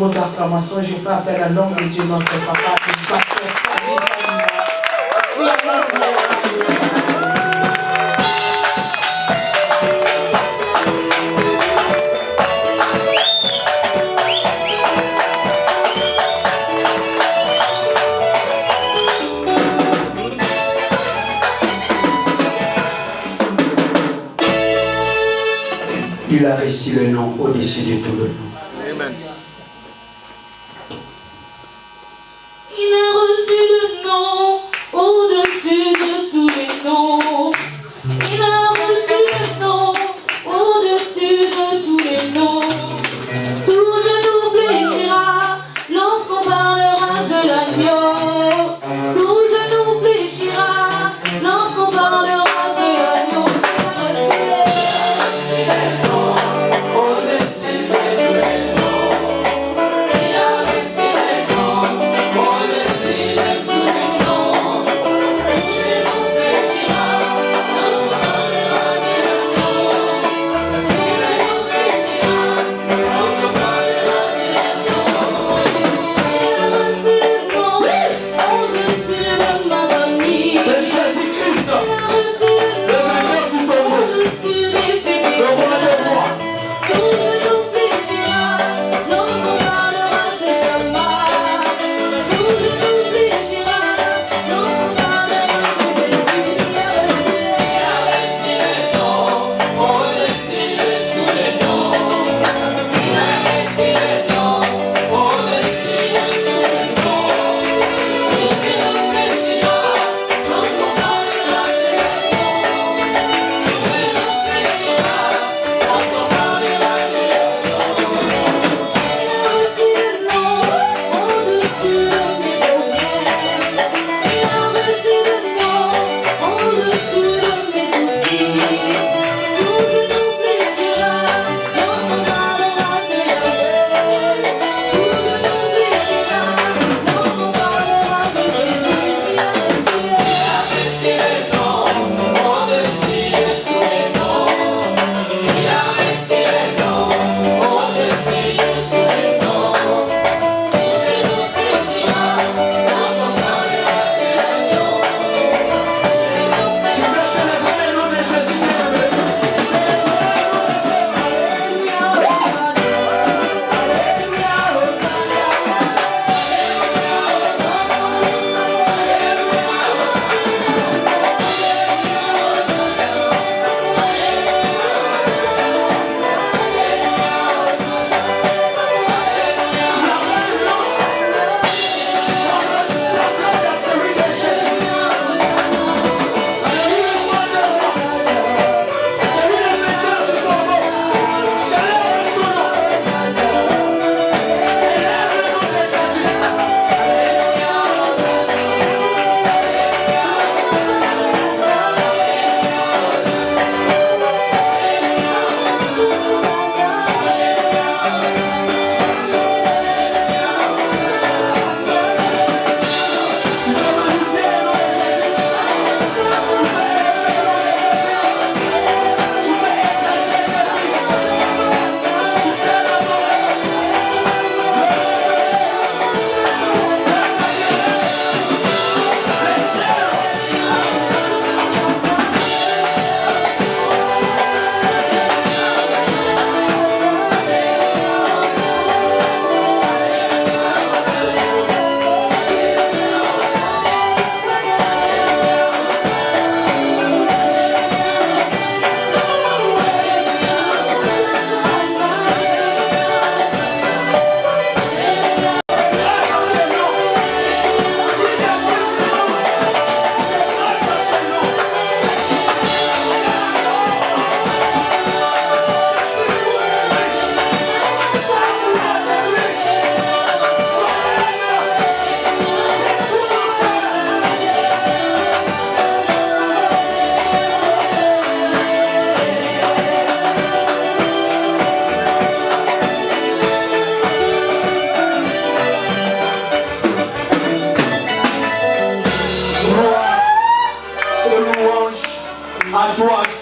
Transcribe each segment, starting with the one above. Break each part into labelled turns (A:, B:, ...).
A: vos acclamations. Je fais appel à l'homme de Dieu, notre papa, qui nous a fait
B: il a reçu le nom au-dessus de tout le nom.
C: Amen.
D: Il a reçu le nom au-dessus de tous les noms. Il a reçu le nom au-dessus de tous les noms. Tout genou fléchira lorsqu'on parlera de l'agneau. Tout genou fléchira lorsqu'on parlera de l'agneau.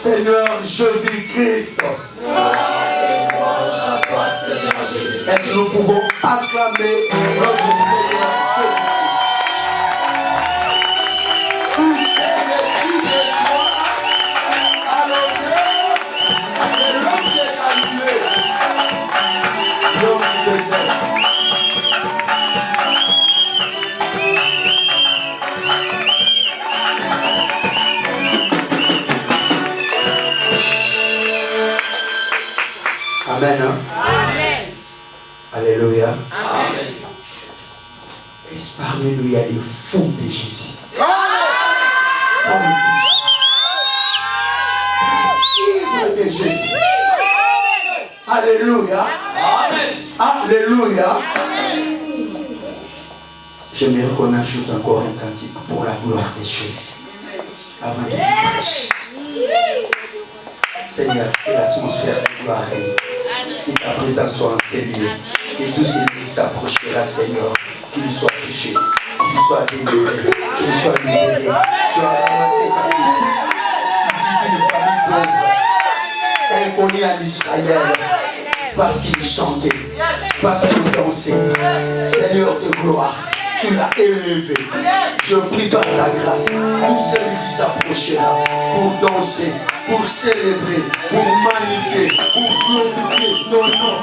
B: Seigneur Jésus-Christ. Est-ce que nous pouvons acclamer notre Seigneur Jésus? Amen. Hein?
C: Amen.
B: Alléluia.
C: Amen.
B: Et parmi nous, il y a des fous de Jésus. Ivres de Jésus. Alléluia. Alléluia. J'aimerais qu'on ajoute encore un cantique pour la gloire de Jésus. Avant de prêcher. Seigneur, que l'atmosphère de gloire règne. Que ta présence soit en ces lieux. Que tous ceux qui s'approchera, Seigneur, qu'ils soient touchés, qu'ils soient délivrés, qu'ils soient libérés. Tu as ramassé ta vie. Ici, une famille pauvre. Elle connaît en Israël parce qu'ils chantaient, parce qu'ils dansaient. Seigneur de gloire, tu l'as élevé. Je prie par ta grâce, pour celui qui s'approchera, pour danser, pour célébrer, pour magnifier, pour glorifier ton nom.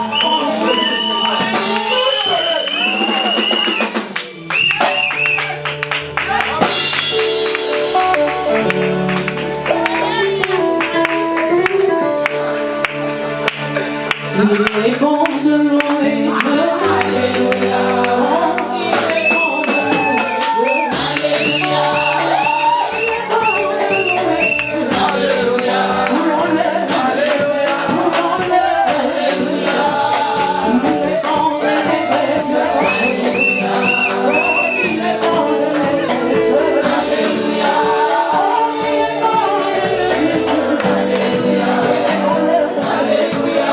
D: Il est bon de louer Dieu, alléluia. Il est bon de louer Dieu, alléluia. Il est bon de louer Dieu, alléluia. Alléluia, alléluia. Il est bon de louer Dieu, alléluia. Il est bon de louer Dieu, alléluia. Il est bon de louer Dieu, alléluia. Alléluia.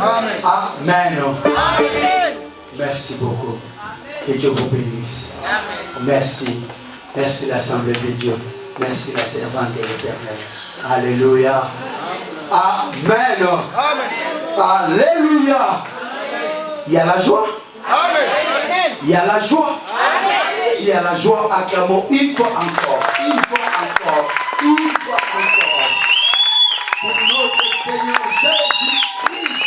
B: Amen. Merci beaucoup. Que Dieu vous bénisse. Merci. Merci l'Assemblée de Dieu. Merci la servante de l'Éternel. Alléluia. Amen. Alléluia. Il y a la joie. Il y a la joie. S'il y a la joie, acclamons une fois encore. Une fois encore. Une fois encore. Pour notre Seigneur Jésus-Christ.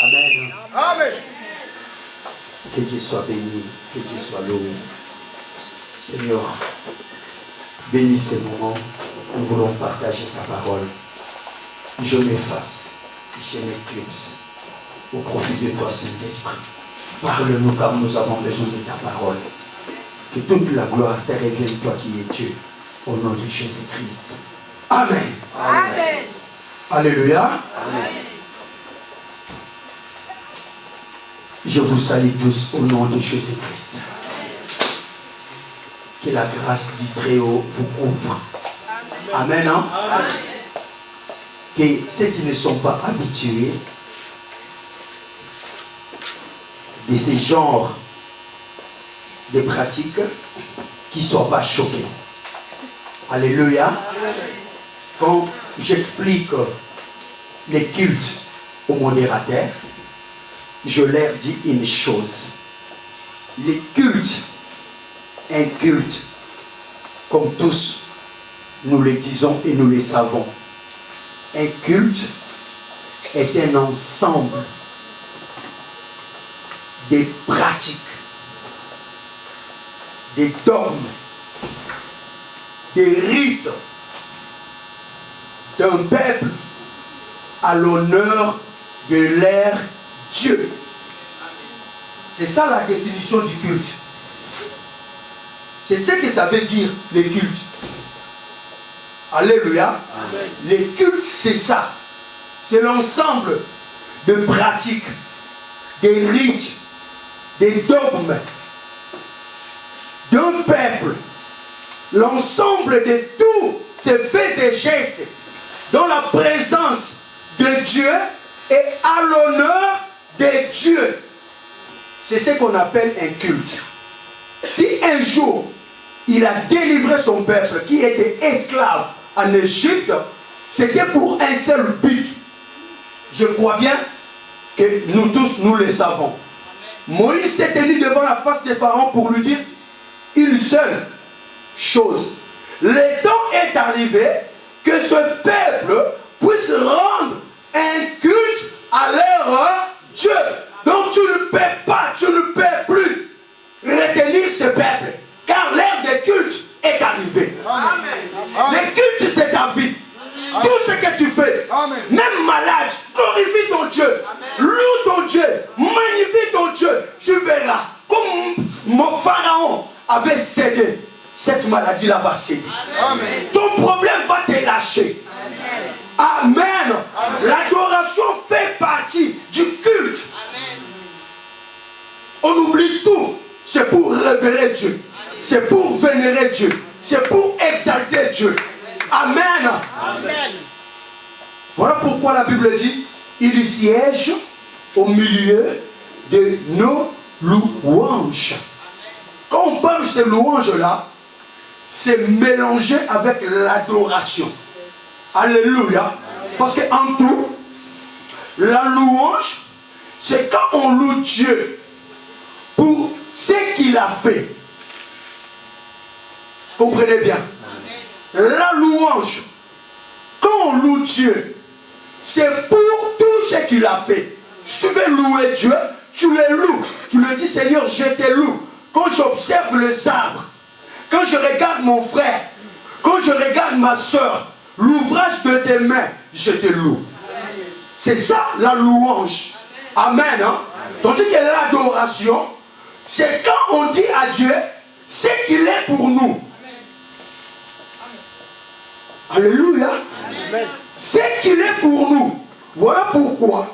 B: Amen.
C: Amen.
B: Que Dieu soit béni, que Dieu soit loué. Seigneur, bénis ces moments. Nous voulons partager ta parole. Je m'efface, je m'éclipse au profit de toi, Saint-Esprit. Parle-nous car nous avons besoin de ta parole. Que toute la gloire te revienne, toi qui es Dieu, au nom de Jésus-Christ. Amen.
C: Amen.
B: Alléluia.
C: Amen.
B: Je vous salue tous au nom de Jésus-Christ. Que la grâce du Très-Haut vous couvre. Amen. Hein?
C: Amen.
B: Que ceux qui ne sont pas habitués de ce genre de pratiques, qui ne soient pas choqués. Alléluia. Quand j'explique les cultes aux modérateurs, je leur dis une chose. Les cultes, un culte, comme tous nous le disons et nous le savons, un culte est un ensemble de pratiques, des dogmes, des rites d'un peuple à l'honneur de leur Dieu. C'est ça la définition du culte. C'est ce que ça veut dire, les cultes. Alléluia.
C: Amen.
B: Les cultes, c'est ça. C'est l'ensemble de pratiques, des rites, des dogmes d'un peuple. L'ensemble de tous ces faits et gestes dans la présence de Dieu et à l'honneur de Dieu. C'est ce qu'on appelle un culte. Si un jour, il a délivré son peuple qui était esclave en Égypte, c'était pour un seul but. Je crois bien que nous tous, nous le savons. Moïse s'est tenu devant la face de Pharaon pour lui dire une seule chose. Le temps est arrivé que ce peuple puisse rendre un culte à leur Dieu. Donc tu ne peux pas, tu ne peux plus retenir ce peuple. Car l'ère des cultes est arrivée.
C: Amen.
B: Le culte, c'est ta vie.
C: Amen.
B: Tout ce que tu fais,
C: Amen.
B: même malade, glorifie ton Dieu.
C: Amen.
B: Loue ton Dieu. Magnifie ton Dieu. Tu verras. Comme mon Pharaon avait cédé, cette maladie-là va céder.
C: Amen.
B: Ton problème va te lâcher. Amen.
C: Amen.
B: L'adoration fait partie du culte.
D: Amen.
B: On oublie tout. C'est pour révérer Dieu. C'est pour vénérer Dieu. C'est pour exalter Dieu. Amen.
C: Amen.
B: Voilà pourquoi la Bible dit, il siège au milieu de nos louanges. Quand on parle de ces louanges-là, c'est mélangé avec l'adoration. Alléluia. Parce qu'en tout, la louange, c'est quand on loue Dieu pour ce qu'il a fait. Comprenez bien. La louange, quand on loue Dieu, c'est pour tout ce qu'il a fait. Si tu veux louer Dieu, tu le loues. Tu le dis, Seigneur, je te loue. Quand j'observe les arbres, quand je regarde mon frère, quand je regarde ma soeur, l'ouvrage de tes mains, je te loue. C'est ça la louange. Amen. Hein? Tandis que l'adoration, c'est quand on dit à Dieu ce qu'il est pour nous. Alléluia.
C: Amen.
B: Ce qu'il est pour nous. Voilà pourquoi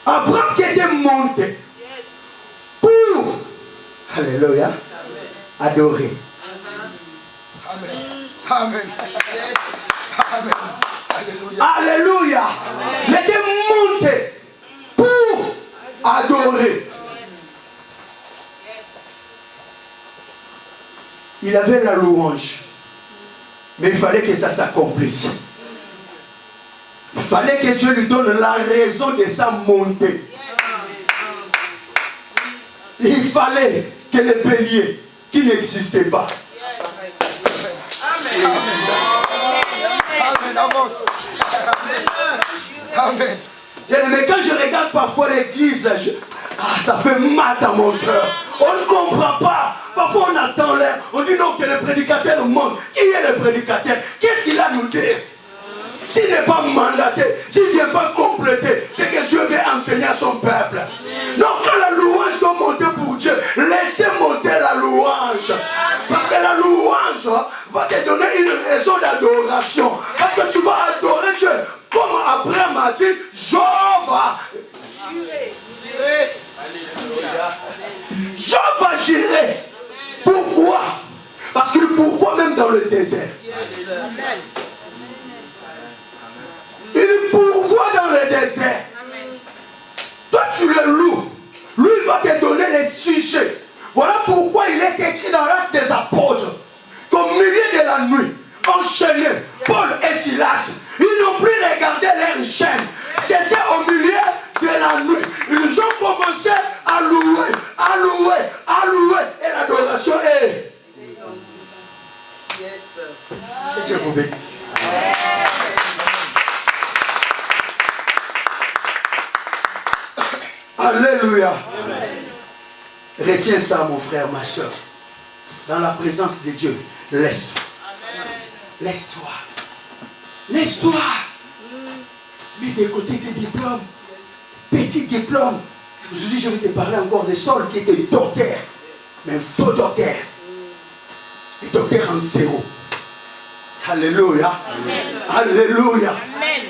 B: Abraham qui était monté pour, alléluia, adorer.
C: Amen. Amen. Alléluia.
B: Alléluia. Il était monté pour adorer. Il avait la louange. Mais il fallait que ça s'accomplisse. Il fallait que Dieu lui donne la raison de sa montée. Il fallait que le bélier qui n'existait pas.
C: Amen. Avance. Amen.
B: Mais quand je regarde parfois l'église, ça fait mal dans mon cœur. On ne comprend pas. Parfois on attend l'air. On dit non que le prédicateur monte. Qui est le prédicateur? Qu'est-ce qu'il a à nous dire? S'il n'est pas mandaté, s'il ne vient pas compléter, c'est que Dieu veut enseigner à son peuple. Donc quand la louange doit monter pour Dieu, laissez monter la louange. Parce que la louange va te donner une raison d'adoration. Parce que tu vas adorer Dieu. Comme Abraham a dit, Job va gérer. Pourquoi? Parce qu'il pourvoit même dans le désert. Il pourvoit dans le désert. Toi tu le loues. Lui il va te donner les sujets. Voilà pourquoi il est écrit dans l'Acte des Apôtres qu'au milieu de la nuit, enchaînés, Paul et Silas, ils n'ont plus regardé leurs chaînes. C'était au milieu de la nuit. Ils ont commencé à louer, à louer, à louer. Et l'adoration est... Que Dieu vous bénisse. Alléluia. Retiens ça, mon frère, ma soeur. Dans la présence de Dieu, laisse-toi. Laisse-toi. Laisse-toi. Mets de côté tes diplômes. Petit diplôme. Aujourd'hui, je vais te parler encore de Saul qui était docteur. Mais un faux docteur. Un docteur en zéro. Alléluia. Amen. Alléluia. Amen.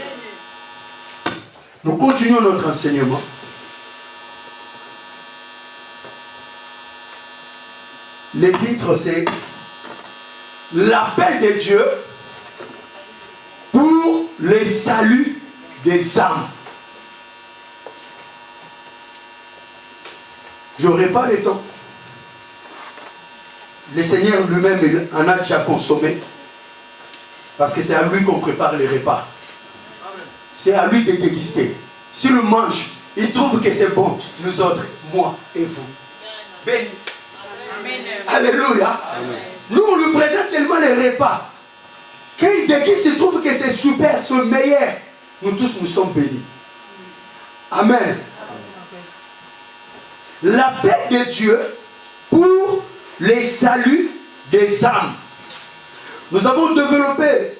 B: Nous continuons notre enseignement. Le titre c'est l'appel de Dieu pour le salut des âmes. Je n'aurai pas le temps. Le Seigneur lui-même en a déjà consommé. Parce que c'est à lui qu'on prépare les repas. C'est à lui de déguster. S'il le mange, il trouve que c'est bon. Nous autres, moi et vous. Béni. Alléluia. Amen. Nous, on lui présente seulement les repas. Quand il déguste, il trouve que c'est super, c'est meilleur. Nous tous, nous sommes bénis. Amen. L'appel de Dieu pour les saluts des âmes. Nous avons développé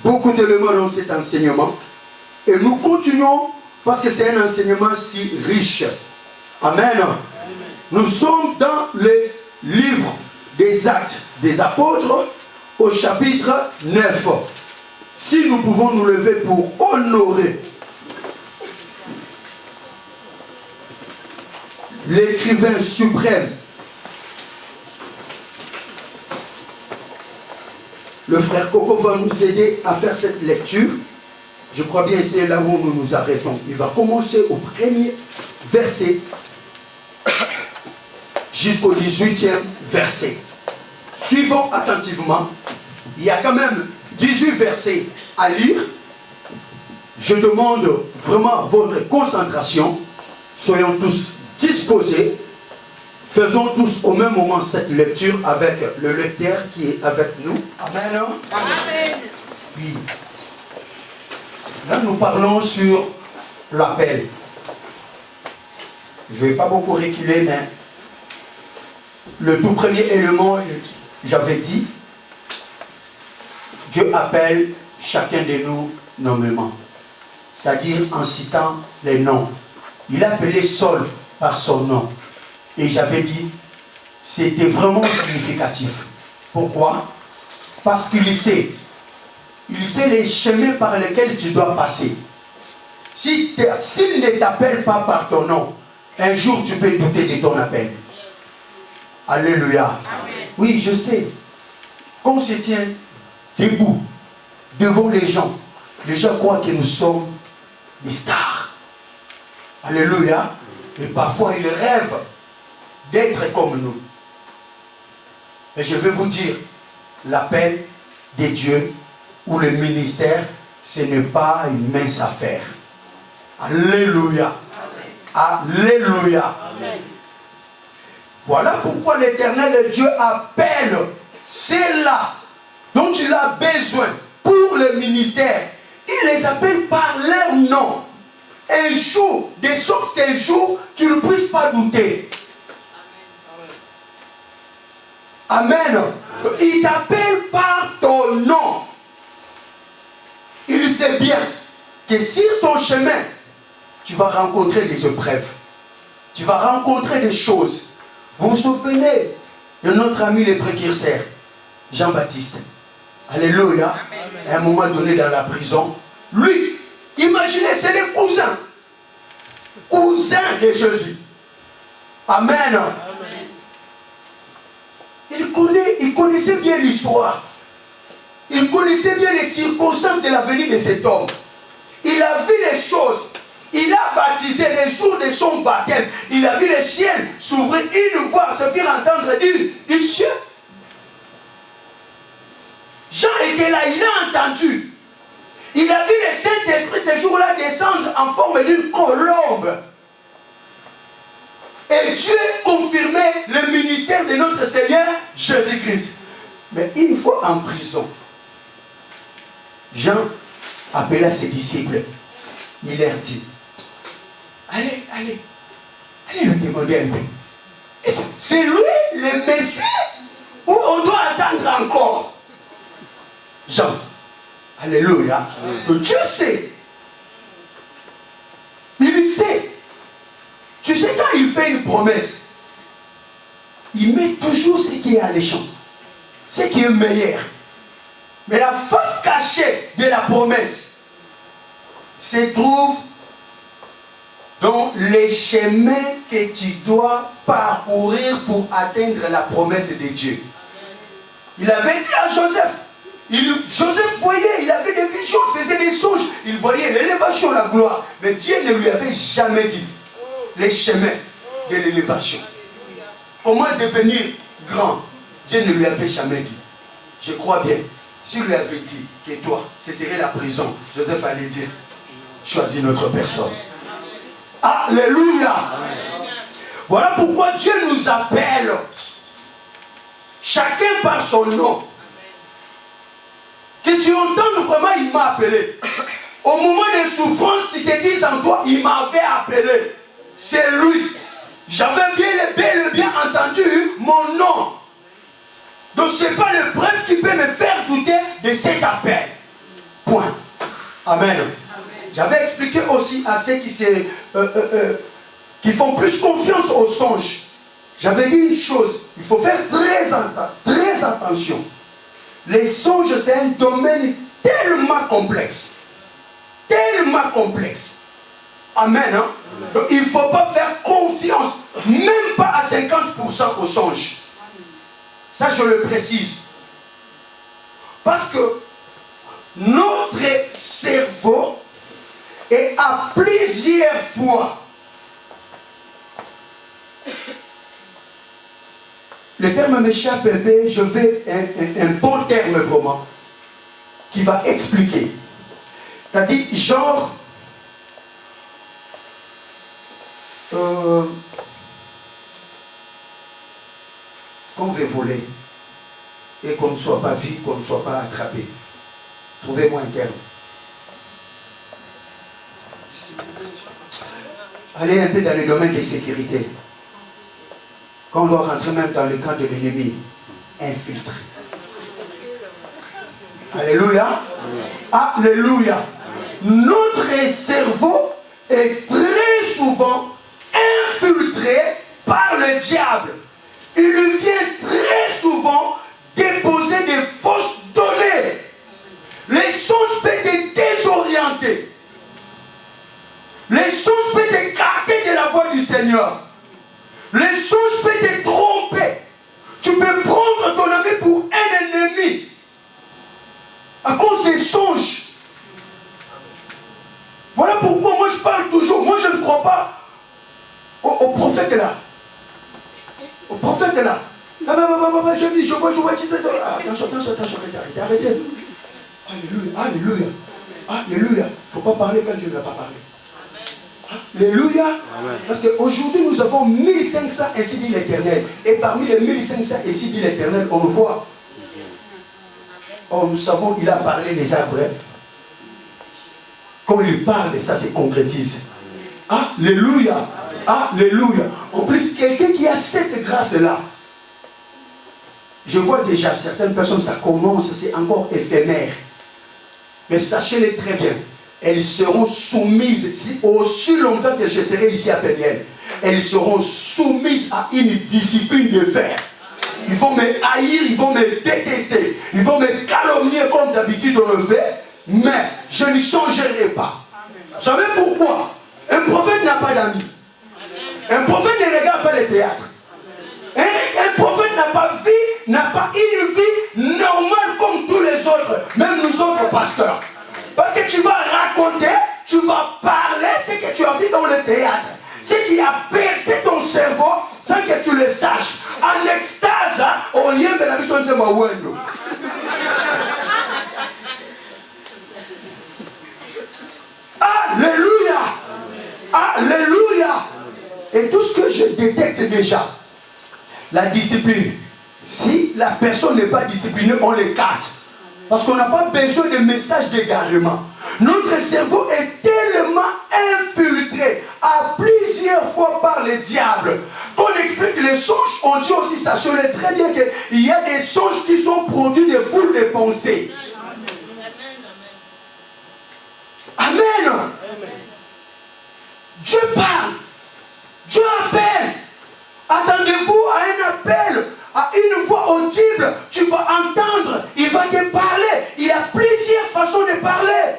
B: beaucoup d'éléments dans cet enseignement. Et nous continuons parce que c'est un enseignement si riche. Amen. Nous sommes dans le livre des Actes des Apôtres au chapitre 9. Si nous pouvons nous lever pour honorer l'écrivain suprême, le frère Coco va nous aider à faire cette lecture. Je crois bien que c'est là où nous nous arrêtons. Il va commencer au premier verset jusqu'au 18e verset. Suivons attentivement. Il y a quand même 18 versets à lire. Je demande vraiment votre concentration. Soyons tous disposés. Faisons tous au même moment cette lecture avec le lecteur qui est avec nous. Amen. Amen. Puis, là nous parlons sur l'appel. Je ne vais pas beaucoup reculer, mais le tout premier élément, j'avais dit, Dieu appelle chacun de nous nommément. C'est-à-dire en citant les noms. Il a appelé Saul par son nom. Et j'avais dit, c'était vraiment significatif. Pourquoi? Parce qu'il sait les chemins par lesquels tu dois passer. S'il ne t'appelle pas par ton nom, un jour tu peux douter de ton appel. Alléluia. Amen. Oui, je sais. Quand on se tient debout devant les gens croient que nous sommes des stars. Alléluia. Et parfois, ils rêvent d'être comme nous. Mais je vais vous dire, l'appel de Dieu ou le ministère, ce n'est pas une mince affaire. Alléluia. Alléluia. Amen. Voilà pourquoi l'Éternel Dieu appelle ceux-là dont il a besoin pour le ministère. Il les appelle par leur nom. Un jour, de sorte qu'un jour, tu ne puisses pas douter. Amen. Il t'appelle par ton nom. Il sait bien que sur ton chemin, tu vas rencontrer des épreuves. Tu vas rencontrer des choses. Vous vous souvenez de notre ami le précurseur, Jean-Baptiste. Alléluia. À un moment donné dans la prison, lui, imaginez, c'est les cousins. Cousins de Jésus. Amen. Amen. Il connaissait bien l'histoire. Il connaissait bien les circonstances de la venue de cet homme. Il a vu les choses. Il a baptisé les jours de son baptême. Il a vu le ciel s'ouvrir, une voix se faire entendre du ciel. Jean était là, il a entendu. Il a vu le Saint-Esprit ce jour-là descendre en forme d'une colombe. Et Dieu confirmait le ministère de notre Seigneur Jésus-Christ. Mais une fois en prison, Jean appela ses disciples. Il leur dit, allez lui demander un peu. C'est lui le Messie ou on doit attendre encore? Jean, alléluia. Dieu sait. Il sait. Tu sais, quand il fait une promesse, il met toujours ce qui est alléchant, ce qui est meilleur. Mais la face cachée de la promesse se trouve dans les chemins que tu dois parcourir pour atteindre la promesse de Dieu. Il avait dit à Joseph, Joseph voyait, il avait des visions, il faisait des songes, il voyait l'élévation, la gloire. Mais Dieu ne lui avait jamais dit les chemins de l'élévation. Comment devenir grand? Dieu ne lui avait jamais dit. Je crois bien. S'il lui avait dit que toi, ce serait la prison, Joseph allait dire, choisis notre personne. Alléluia. Voilà pourquoi Dieu nous appelle, chacun par son nom. Que tu entendes vraiment, il m'a appelé. Au moment des souffrances, tu te dis en toi, il m'avait appelé. C'est lui. J'avais bien entendu mon nom. Donc ce n'est pas le preuve qui peut me faire douter de cet appel. Point. Amen. J'avais expliqué aussi à ceux qui font plus confiance aux songes. J'avais dit une chose, il faut faire très attention. Les songes, c'est un domaine tellement complexe. Tellement complexe. Amen. Hein? Donc il ne faut pas faire confiance, même pas à 50% aux songes. Ça, je le précise. Parce que notre cerveau est à plusieurs fois. Le terme m'échappe, mais je vais un bon terme vraiment qui va expliquer. C'est-à-dire, genre, qu'on veut voler et qu'on ne soit pas vu, qu'on ne soit pas attrapé. Trouvez-moi un terme. Allez un peu dans le domaine de sécurité. Quand on doit rentrer même dans le camp de l'ennemi, infiltré. Alléluia. Alléluia. Notre cerveau est très souvent infiltré par le diable. Il vient très souvent déposer des fausses données. Les songes peuvent te désorienter. Les songes peuvent t'écarter de la voie du Seigneur. Les songes peuvent te tromper. Tu peux prendre fois, je vois Jésus. Attention, arrêtez. Alléluia. Il ne faut pas parler quand Dieu ne va pas parler. Alléluia. Parce qu'aujourd'hui, nous avons 1500, ainsi dit l'Éternel. Et parmi les 1500, ainsi dit l'Éternel, on le voit. Oh, nous savons qu'il a parlé des arbres. Quand il parle, ça se concrétise. Alléluia. Alléluia. En plus, quelqu'un qui a cette grâce-là, je vois déjà certaines personnes, ça commence, c'est encore éphémère. Mais sachez-le très bien, elles seront soumises, aussi longtemps que je serai ici à Peniel, elles seront soumises à une discipline de fer. Ils vont me haïr, ils vont me détester, ils vont me calomnier comme d'habitude on le fait, mais je ne changerai pas. Vous savez pourquoi? Un prophète n'a pas d'amis. Un prophète ne regarde pas le théâtre. Un prophète n'a pas une vie normale comme tous les autres, même nous autres pasteurs. Parce que tu vas raconter, tu vas parler ce que tu as vu dans le théâtre. Ce qui a percé ton cerveau sans que tu le saches. En extase, on y est, mais la vie sonne c'est ma wendo. Alléluia. Alléluia. Et tout ce que je détecte déjà, la discipline. Si la personne n'est pas disciplinée, on l'écarte. Parce qu'on n'a pas besoin de messages d'égarement. Notre cerveau est tellement infiltré à plusieurs fois par le diable. Quand on explique les songes, on dit aussi, sachez-le très bien qu'il y a des songes qui sont produits de foules de pensées. Amen. Dieu parle. Dieu appelle. Attendez-vous à un appel, à une voix audible. Tu vas entendre. Il va te parler. Il y a plusieurs façons de parler.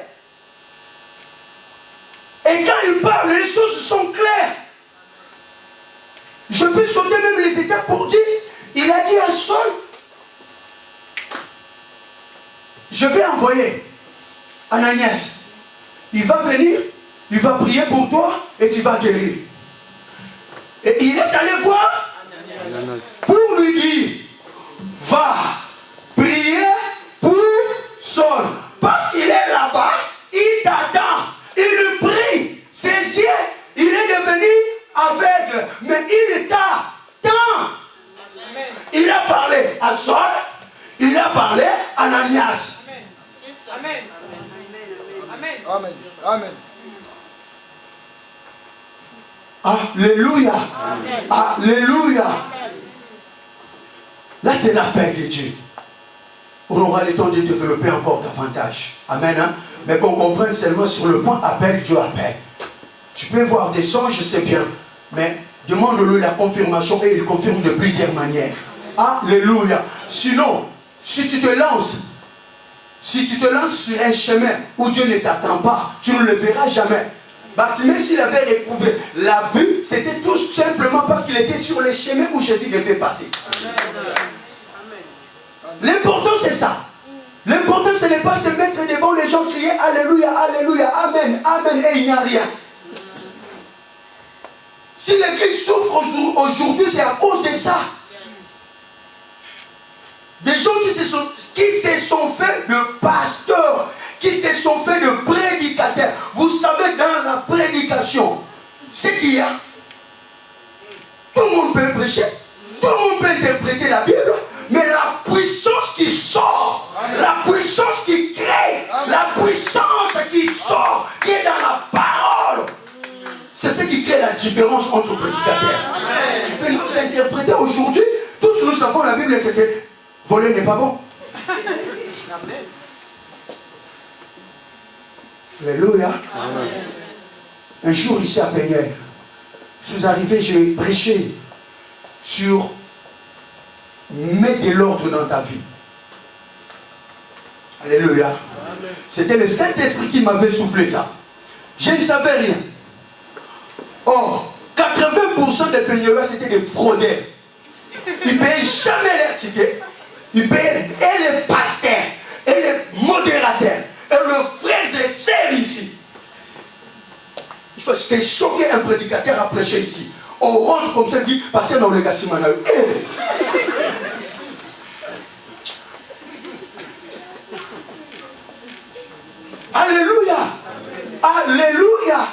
B: Et quand il parle, les choses sont claires. Je peux sauter même les étapes pour dire, il a dit à Saul, je vais envoyer Ananias. Il va venir, il va prier pour toi et tu vas guérir. Et il est allé voir pour lui dire, va prier pour Saul. Parce qu'il est là-bas, il t'attend, il lui prie, ses yeux, il est devenu aveugle, mais il t'attend. Il a parlé à Saul, il a parlé à Ananias.
C: Amen. Amen. Amen.
B: Alléluia. Alléluia. Là, c'est l'appel de Dieu. On aura le temps de développer encore davantage. Amen. Hein? Mais qu'on comprenne seulement sur le point appel, Dieu appelle. Tu peux voir des songes, c'est bien. Mais demande-lui la confirmation et il confirme de plusieurs manières. Alléluia. Sinon, si tu te lances sur un chemin où Dieu ne t'attend pas, tu ne le verras jamais. Bartimée, s'il avait retrouvé la vue, c'était tout simplement parce qu'il était sur le chemin où Jésus devait passer. L'important, c'est ça. L'important, ce n'est pas se mettre devant les gens, crier Alléluia, Alléluia, Amen, Amen, et il n'y a rien. Si l'église souffre aujourd'hui, c'est à cause de ça. Des gens qui se sont fait de pasteurs, qui se sont fait de prédicateurs. Vous savez, dans la prédication, ce qu'il y a, tout le monde peut prêcher, tout le monde peut interpréter la Bible, mais la puissance qui sort, la puissance qui crée, la puissance qui sort, qui est dans la parole, c'est ce qui crée la différence entre prédicateurs. Tu peux nous interpréter aujourd'hui, tous nous savons la Bible que c'est voler n'est pas bon. Alléluia. Un jour ici à Peniel, je suis arrivé, j'ai prêché sur mets de l'ordre dans ta vie. Alléluia. C'était le Saint-Esprit qui m'avait soufflé ça. Je ne savais rien. Or, 80% des Peniellois c'était des fraudeurs. Ils ne payaient jamais leur ticket. Ils payaient et les pasteurs, et les modérateurs, et le frère et sœurs ici. Il faut se choquer un prédicateur à prêcher ici. On rentre comme ça, dit, pasteur dans le Gassimana. Alléluia. Alléluia.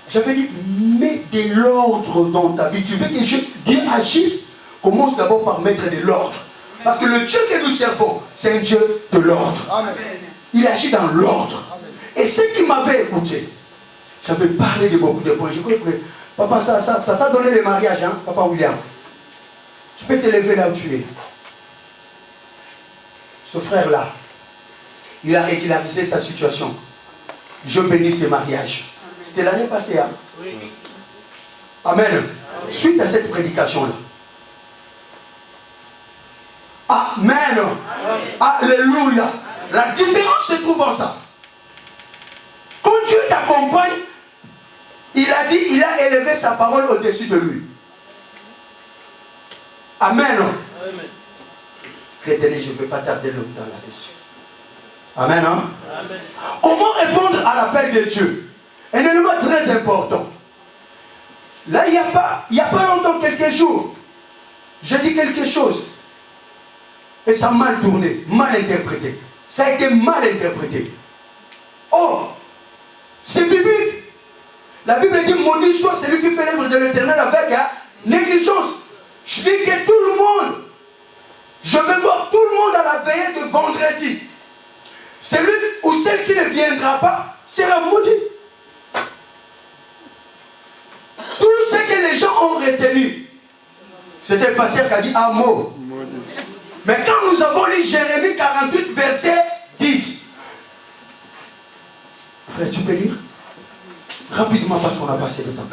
B: J'avais dit, mets de l'ordre dans ta vie. Tu veux que Dieu agisse? Commence d'abord par mettre de l'ordre. Parce que le Dieu que nous servons, c'est un Dieu de l'ordre. Il agit dans l'ordre. Et ce qui m'avait écouté, j'avais parlé de beaucoup de points. Je crois que, papa, ça t'a donné le mariage, hein, papa William. Tu peux te lever là où tu es. Ce frère-là, il a régularisé sa situation. Je bénis ses mariages. C'était l'année passée, hein? Oui. Amen. Suite à cette prédication-là. Amen. Alléluia. La différence se trouve en ça. Quand Dieu t'accompagne, il a dit, il a élevé sa parole au-dessus de lui. Amen. Amen. Retenez, je ne vais pas tarder longtemps là-dessus. Amen. Hein? Amen. Comment répondre à l'appel de Dieu? Un élément très important. Là, il n'y a pas longtemps, quelques jours, j'ai dit quelque chose. Et ça a mal tourné, mal interprété. Ça a été mal interprété. Oh, c'est biblique. La Bible dit, maudit soit celui qui fait l'œuvre de l'Éternel avec négligence. Je dis que tout le monde, je veux voir tout le monde à la veillée de vendredi. Celui ou celle qui ne viendra pas sera maudit. Tout ce que les gens ont retenu, c'était le pasteur qui a dit un mot. Mais quand nous avons lu Jérémie 48, verset 10, frère, tu peux lire rapidement parce qu'on a passé le temps.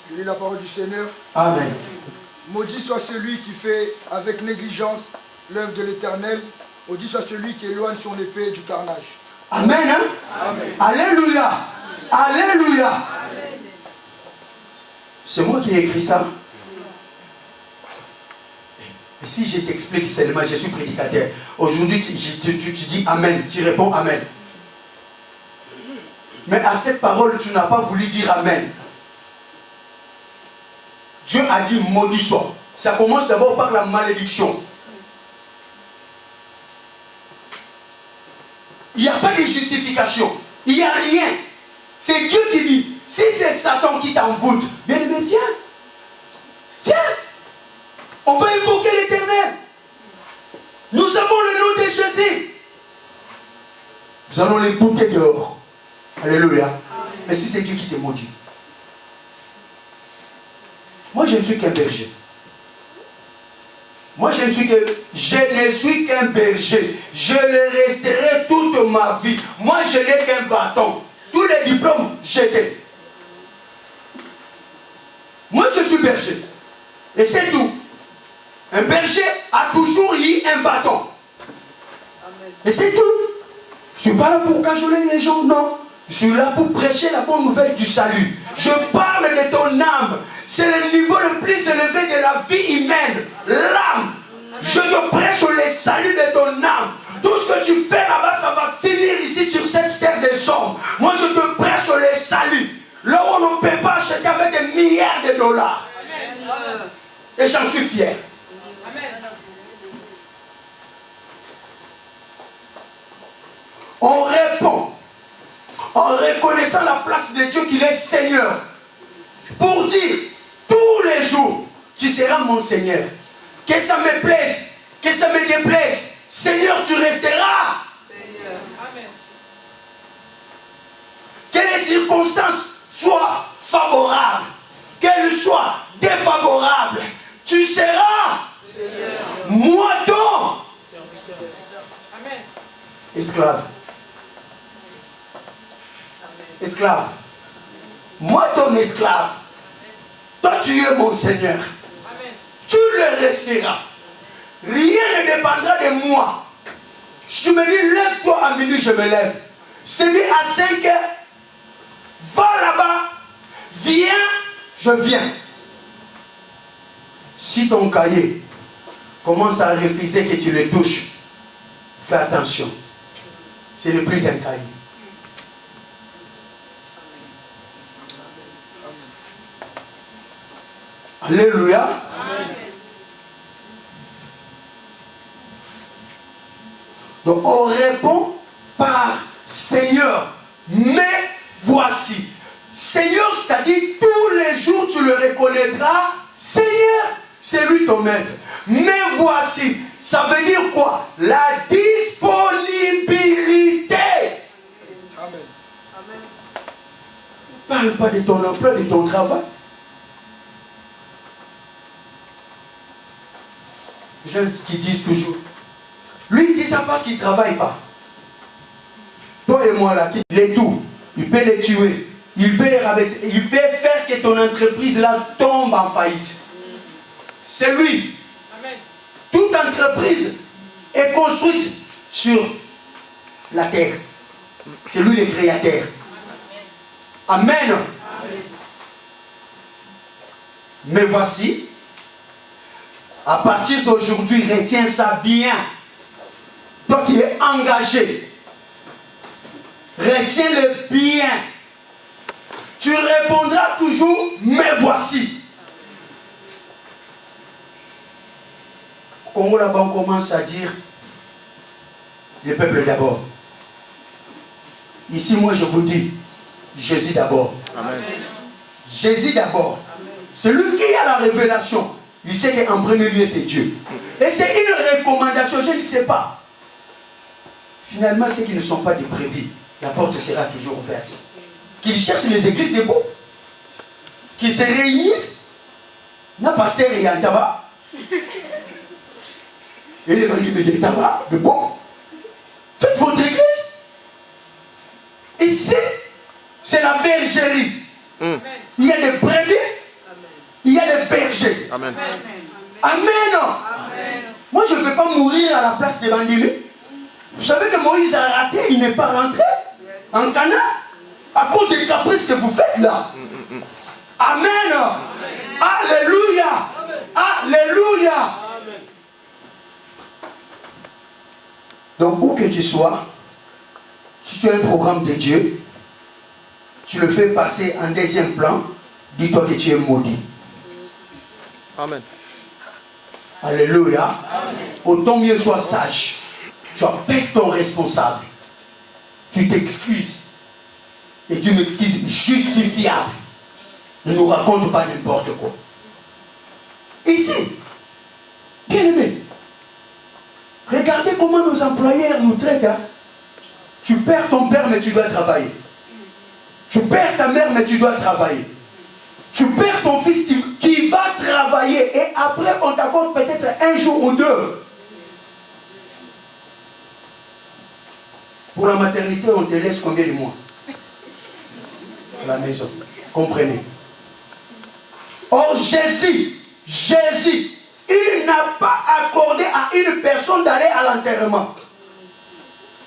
C: Je lis la parole du Seigneur.
B: Amen.
C: Maudit soit celui qui fait avec négligence l'œuvre de l'Éternel. Maudit soit celui qui éloigne son épée du carnage.
B: Amen. Hein? Amen. Alléluia. Alléluia. C'est moi qui ai écrit ça. Et si je t'explique seulement, je suis prédicateur. Aujourd'hui, tu dis Amen. Tu réponds Amen. Mais à cette parole, tu n'as pas voulu dire Amen. Dieu a dit maudit soit. Ça commence d'abord par la malédiction. Il n'y a pas de justification. Il n'y a rien. C'est Dieu qui dit. Si c'est Satan qui t'envoûte, bien aimé, viens. Viens. On va invoquer l'Éternel. Nous avons le nom de Jésus. Nous allons les bouter dehors. Alléluia. Mais si c'est Dieu qui te maudit. Moi, je ne suis qu'un berger. Moi, je ne suis qu'un berger. Je le resterai toute ma vie. Moi, je n'ai qu'un bâton. Tous les diplômes, j'étais. Moi, je suis berger. Et c'est tout. Un berger a toujours eu un bâton. Et c'est tout. Je ne suis pas là pour cajoler les gens, non. Je suis là pour prêcher la bonne nouvelle du salut. Je parle de ton âme. C'est le niveau le plus élevé de la vie humaine. L'âme. Je te prêche le salut de ton âme. Tout ce que tu fais là-bas, ça va finir ici sur cette terre des hommes. Moi, je te prêche le salut. Là où on ne peut pas acheter avec des milliards de dollars. Amen. Et j'en suis fier. Amen. On répond en reconnaissant la place de Dieu qu'il est Seigneur. Pour dire, tous les jours, tu seras mon Seigneur. Que ça me plaise, que ça me déplaise, Seigneur, tu resteras. Seigneur. Amen. Que les circonstances soient favorables, qu'elles soient défavorables, tu seras Seigneur. Moi donc. Amen. Esclave. Esclave. Moi ton esclave. Toi tu es mon Seigneur. Amen. Tu le resteras. Rien ne dépendra de moi. Si tu me dis lève-toi à minuit, je me lève. Je te dis à 5 heures, va là-bas, viens, je viens. Si ton cahier commence à refuser que tu le touches, fais attention. C'est le plus un cahier. Alléluia.
C: Amen.
B: Donc on répond par Seigneur, mais voici. Seigneur, c'est-à-dire tous les jours tu le reconnaîtras, Seigneur, c'est lui ton maître. Mais voici, ça veut dire quoi? La disponibilité.
C: Amen.
B: Ne parle pas de ton emploi, de ton travail. Les gens qui disent toujours, lui il dit ça parce qu'il ne travaille pas. Toi et moi là, les tout, il peut les tuer, il peut les rabaisser, il peut faire que ton entreprise là tombe en faillite. C'est lui.
E: Amen.
B: Toute entreprise est construite sur la terre. C'est lui le créateur. Amen. Amen. Mais voici, à partir d'aujourd'hui, retiens ça bien. Toi qui es engagé, retiens-le bien. Tu répondras toujours, mais voici. Au Congo là-bas, on commence à dire le peuple d'abord. Ici, moi, je vous dis, Jésus d'abord.
E: Amen.
B: Jésus d'abord. C'est lui qui a la révélation. Il sait qu'en premier lieu, c'est Dieu. Et c'est une recommandation, je ne sais pas. Finalement, ceux qui ne sont pas des brebis, la porte sera toujours ouverte. Qu'ils cherchent les églises debout, qu'ils se réunissent, n'a pasteur et un tabac. Et les vendus des tabac, debout. Faites votre église. Ici, c'est la bergerie. Il y a des brebis, il y a des bergers.
E: Amen.
B: Amen. Moi, je ne vais pas mourir à la place des bandits. Vous savez que Moïse a raté, il n'est pas rentré en Canaan à cause des caprices que vous faites là. Amen. Alléluia. Alléluia. Donc, où que tu sois, si tu as un programme de Dieu, tu le fais passer en deuxième plan, dis-toi que tu es maudit.
E: Amen.
B: Alléluia. Autant mieux sois sage. Tu appelles ton responsable. Tu t'excuses. Et tu m'excuses justifiable. Ne nous raconte pas n'importe quoi. Ici, bien aimé, regardez comment nos employeurs nous traitent. Hein? Tu perds ton père, mais tu dois travailler. Tu perds ta mère, mais tu dois travailler. Tu perds ton fils qui va travailler. Et après, on t'accorde peut-être un jour ou deux. Pour la maternité, on te laisse combien de mois? À la maison. Comprenez. Or, Jésus, il n'a pas accordé à une personne d'aller à l'enterrement.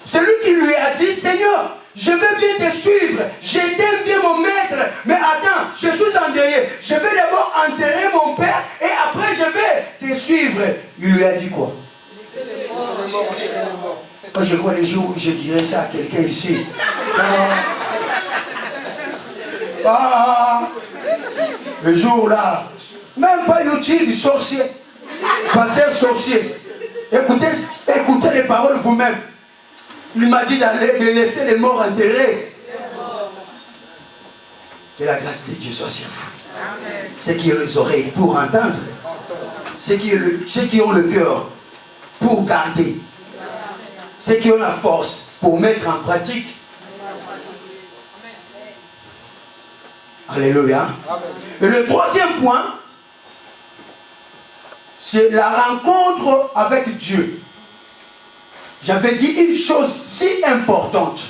B: C'est lui qui lui a dit, Seigneur, je veux bien te suivre, je t'aime bien mon maître, mais attends, je suis endeuillé, je vais d'abord enterrer mon père et après je vais te suivre. Il lui a dit quoi? Moi, je crois les jours où je dirais ça à quelqu'un ici. Le jour là, même pas YouTube, sorcier, pasteur sorcier. Écoutez les paroles vous-même. Il m'a dit de laisser les morts enterrés. Que la grâce de Dieu soit sur vous. Ceux qui ont les oreilles pour entendre, ceux qui ont le cœur pour garder, ceux qui ont la force pour mettre en pratique. Alléluia. Et le troisième point, c'est la rencontre avec Dieu. J'avais dit une chose si importante.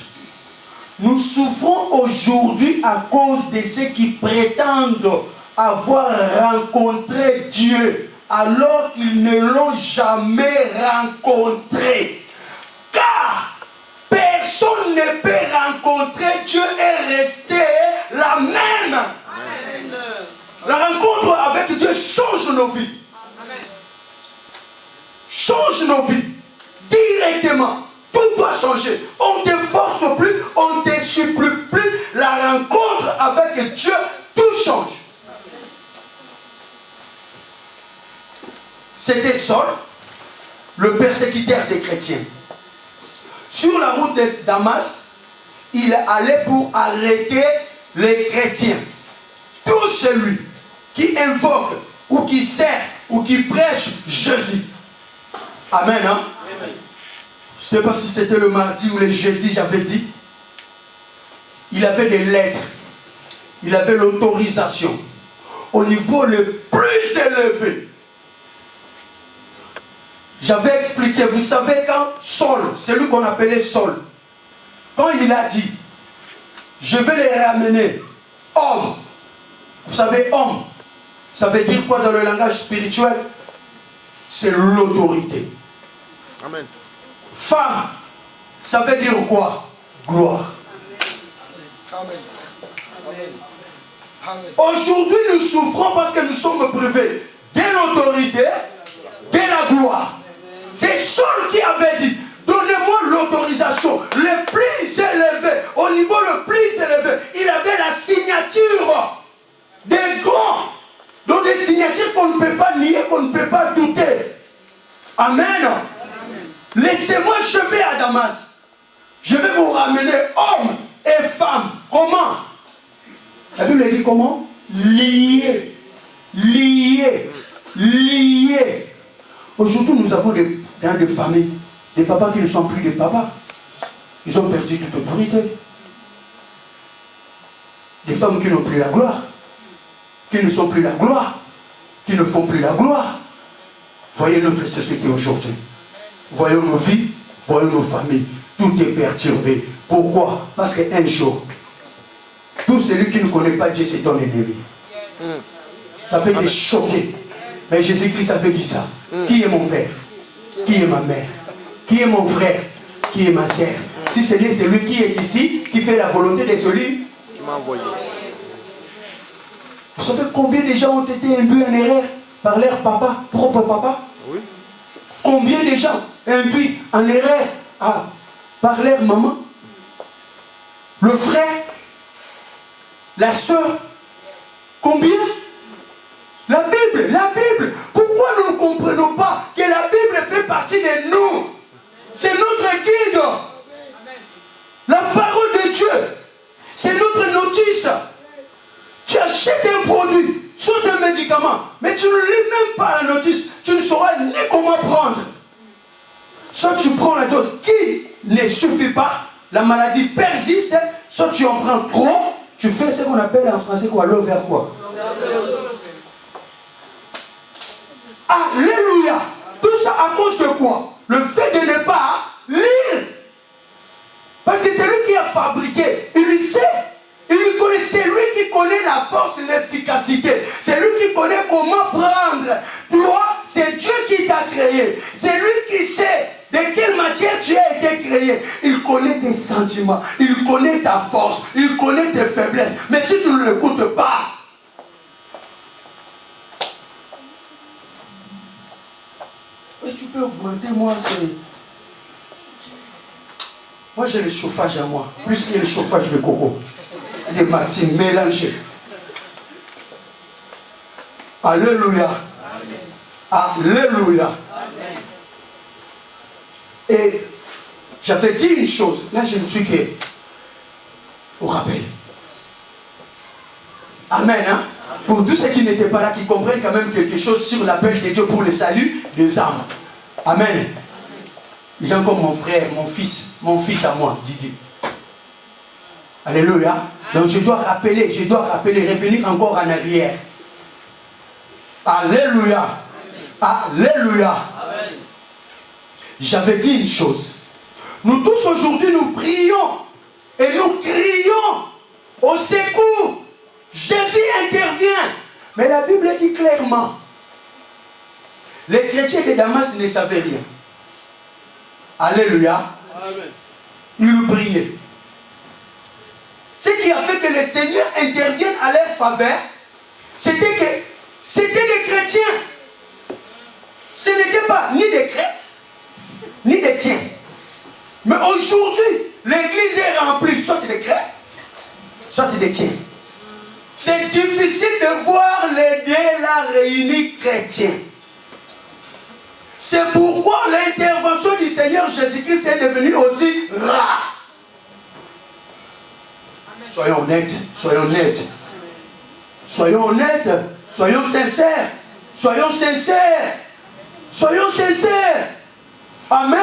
B: Nous souffrons aujourd'hui à cause de ceux qui prétendent avoir rencontré Dieu alors qu'ils ne l'ont jamais rencontré. Car personne ne peut rencontrer Dieu et rester la même. Amen. La rencontre avec Dieu change nos vies. Amen. Change nos vies. Directement. Tout doit changer. On ne te force plus, on ne te supplie plus. La rencontre avec Dieu, tout change. c'était Saul, le persécuteur des chrétiens. Sur la route de Damas, il allait pour arrêter les chrétiens. Tout celui qui invoque ou qui sert ou qui prêche Jésus. Amen. Hein? Je ne sais pas si c'était le mardi ou le jeudi, j'avais dit. Il avait des lettres. Il avait l'autorisation. Au niveau le plus élevé. J'avais expliqué, vous savez quand Saul, celui qu'on appelait Saul, quand il a dit, je vais les ramener, hommes, vous savez homme, ça veut dire quoi dans le langage spirituel? C'est l'autorité.
E: Amen.
B: Femme, ça veut dire quoi? Gloire.
C: Amen. Amen.
B: Aujourd'hui, nous souffrons parce que nous sommes privés de l'autorité, de la gloire. C'est Saul qui avait dit, donnez-moi l'autorisation le plus élevé, au niveau le plus élevé. Il avait la signature des grands, donc des signatures qu'on ne peut pas nier, qu'on ne peut pas douter. Amen. Laissez-moi, je vais à Damas. Je vais vous ramener hommes et femmes. Comment? La Bible dit comment? Liés. Liés. Liés. Aujourd'hui, nous avons dans des familles, des papas qui ne sont plus des papas. Ils ont perdu toute autorité. Des femmes qui n'ont plus la gloire. Qui ne sont plus la gloire. Qui ne font plus la gloire. Voyez notre société aujourd'hui. Voyons nos vies, voyons nos familles. Tout est perturbé. Pourquoi? Parce qu'un jour, tout celui qui ne connaît pas Dieu, c'est ton ennemi. Ça peut te choquer. Mais Jésus-Christ avait dit ça. Qui est mon père? Qui est ma mère? Qui est mon frère? Qui est ma sœur? Si ce n'est celui qui est ici, qui fait la volonté de celui
E: Tu m'as envoyé.
B: Vous savez combien de gens ont été induits en erreur par leur papa, propre papa?
E: Oui.
B: Combien de gens induits en erreur par leur maman? Le frère? La soeur? Combien? La Bible, la Bible. Pourquoi nous ne comprenons pas que la Bible fait partie de nous? C'est notre guide. La parole de Dieu, c'est notre notice. Tu achètes un produit, soit un médicament, mais tu ne lis même pas la notice. Tu ne sauras ni comment prendre. Soit tu prends la dose qui ne suffit pas, la maladie persiste, soit tu en prends trop, tu fais ce qu'on appelle en français quoi, l'over quoi. Alléluia. Tout ça à cause de quoi? Le fait de ne pas lire. Parce que c'est lui qui a fabriqué. Il sait. Il connaît. C'est lui qui connaît la force et l'efficacité. C'est lui qui connaît comment prendre. Toi, c'est Dieu qui t'a créé. C'est lui qui sait de quelle matière tu as été créé. Il connaît tes sentiments. Il connaît ta force. Il connaît tes faiblesses. Mais si tu ne l'écoutes pas, et tu peux augmenter, moi j'ai le chauffage à moi, plus qu'il y a le chauffage de coco, des matines mélangés. Alléluia. Alléluia. Et j'avais dit une chose, là je ne suis que au rappel. Amen. Hein? Pour tous ceux qui n'étaient pas là, qui comprennent quand même quelque chose sur l'appel de Dieu pour le salut des âmes. Amen. Les gens comme mon frère, mon fils à moi, Didier. Alléluia. Donc je dois rappeler, revenir encore en arrière. Alléluia. Alléluia. J'avais dit une chose. Nous tous aujourd'hui, nous prions et nous crions au secours. Jésus intervient. Mais la Bible dit clairement, les chrétiens de Damas ne savaient rien. Alléluia. Amen. Ils priaient. Ce qui a fait que le Seigneur intervienne à leur faveur, c'était des chrétiens. Ce n'était pas ni des chrétiens, ni des tiens. Mais aujourd'hui, l'église est remplie soit des chrétiens, soit des tiens. C'est difficile de voir les deux là réunis chrétiens. C'est pourquoi l'intervention du Seigneur Jésus-Christ est devenue aussi rare. Soyons honnêtes, soyons honnêtes. Soyons honnêtes, soyons sincères. Soyons sincères. Soyons sincères. Amen.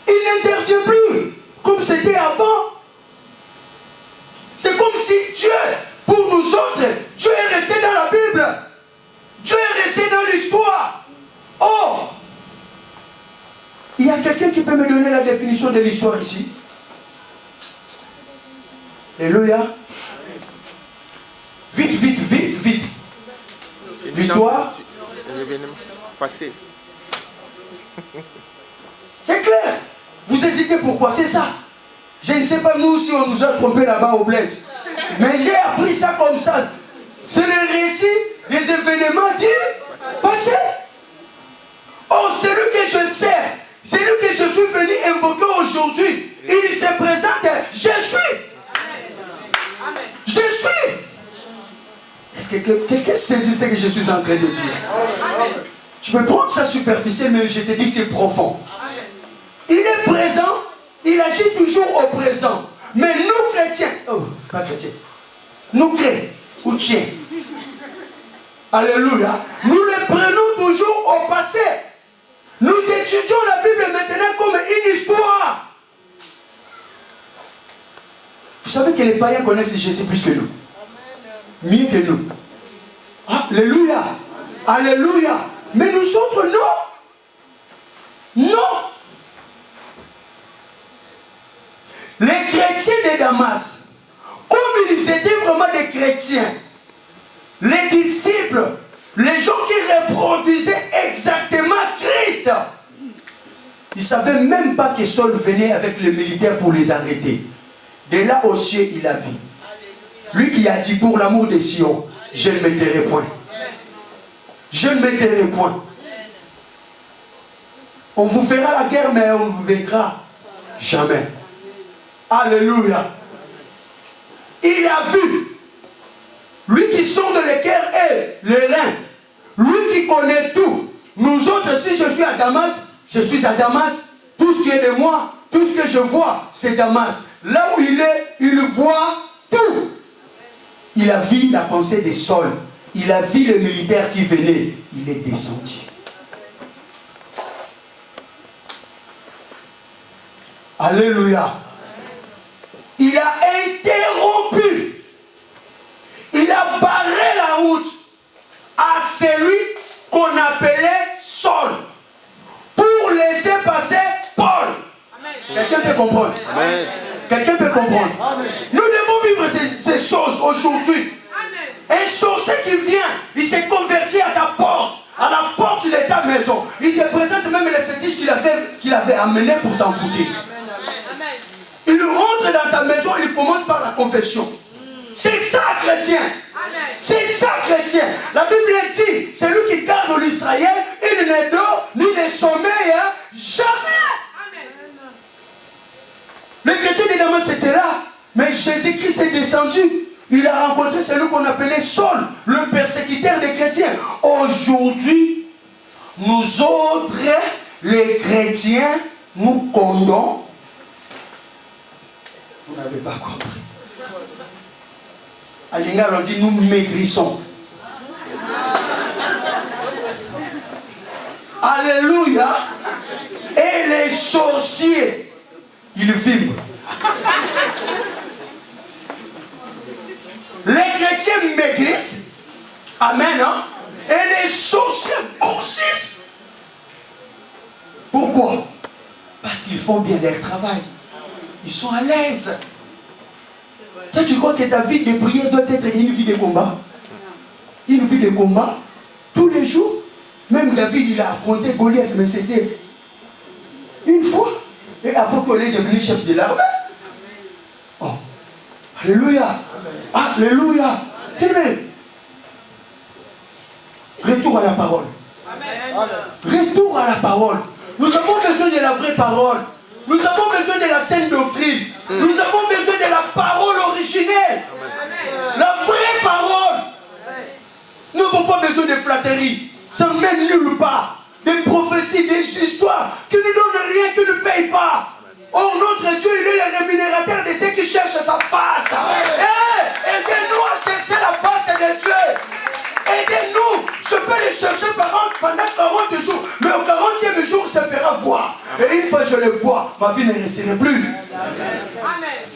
B: Il n'intervient plus comme c'était avant. C'est comme si Dieu, pour nous autres, Dieu est resté dans la Bible. Dieu est resté dans l'histoire. Oh! Il y a quelqu'un qui peut me donner la définition de l'histoire ici? Alléluia. Vite, vite, vite, vite. L'histoire.
E: L'événement passé.
B: C'est clair. Vous hésitez pourquoi? C'est ça. Je ne sais pas nous si on nous a trompé là-bas au bled. Mais j'ai appris ça comme ça. C'est le récit des événements du passé. Oh, celui que je sers, celui que je suis venu invoquer aujourd'hui, il se présente. Je suis. Je suis. Est-ce que quelqu'un saisit ce que je suis en train de dire? Je peux prendre ça superficiel, mais je te dis c'est profond. Il est présent, il agit toujours au présent. Mais nous chrétiens, oh, pas chrétiens, nous chrétiens, ou tiens, alléluia, nous le prenons toujours au passé. Nous étudions la Bible maintenant comme une histoire. Vous savez que les païens connaissent Jésus plus que nous. Mieux que nous. Alléluia. Alléluia. Mais nous autres, non. Non. Les chrétiens de Damas, comme ils étaient vraiment des chrétiens, les disciples, les gens qui reproduisaient exactement Christ, ils ne savaient même pas que Saul venait avec les militaires pour les arrêter. De là au ciel, il a vu. Lui qui a dit pour l'amour de Sion, je ne me tairai point. Je ne me tairai point. On vous fera la guerre, mais on ne vous vaincra jamais. Alléluia. Il a vu. Lui qui sonde les cœurs et les reins. Lui qui connaît tout. Nous autres, si je suis à Damas, je suis à Damas. Tout ce qui est de moi, tout ce que je vois, c'est Damas. Là où il est, il voit tout. Il a vu la pensée de Saul. Il a vu le militaire qui venait. Il est descendu. Alléluia. Il a interrompu. Il a barré la route à celui qu'on appelait Saul pour laisser passer Paul. Quelqu'un peut comprendre?
E: Amen.
B: Quelqu'un peut comprendre? Amen. Nous devons vivre ces choses aujourd'hui. Un sorcier qui vient, il s'est converti à ta porte, à la porte de ta maison. Il te présente même les fétiches qu'il avait amenés pour t'envoûter. Il rentre dans ta maison, il commence par la confession. C'est ça, chrétien. C'est ça, chrétien. La Bible dit, c'est lui qui garde l'Israël, il ne dort ni ne sommeille jamais. Les chrétiens de Damas étaient là, mais Jésus-Christ est descendu. Il a rencontré celui qu'on appelait Saul, le persécuteur des chrétiens. Aujourd'hui, nous autres, les chrétiens, nous condamnons. Vous n'avez pas compris. Alinga leur dit, nous maigrissons. Alléluia. Et les sorciers, ils vibrent. Les chrétiens maigrissent. Amen. Hein? Et les sorciers grossissent. Pourquoi? Parce qu'ils font bien leur travail. Ils sont à l'aise. Toi, tu crois que ta vie de prière doit être une vie de combat? Une vie de combat tous les jours. Même David, il a affronté Goliath, mais c'était une fois. Et après qu'on est devenu chef de l'armée. Oh. Alléluia. Alléluia. Amen. Retour à la parole. Amen. Retour à la parole. Nous avons besoin de la vraie parole. Nous avons besoin de la saine doctrine. Nous avons besoin de la parole originelle. La vraie parole. Nous n'avons pas besoin de flatterie. Ça ne mène nulle part. des prophéties, des histoires qui ne donnent rien, qui ne payent pas. Or, notre Dieu, il est le rémunérateur de ceux qui cherchent sa face. Aidez-nous à chercher la face de Dieu. Aidez-nous. Je peux les chercher pendant 40 jours. Mais au 40e jour, ça fera voir. Et une fois que je le vois, ma vie ne resterait plus.
F: Amen.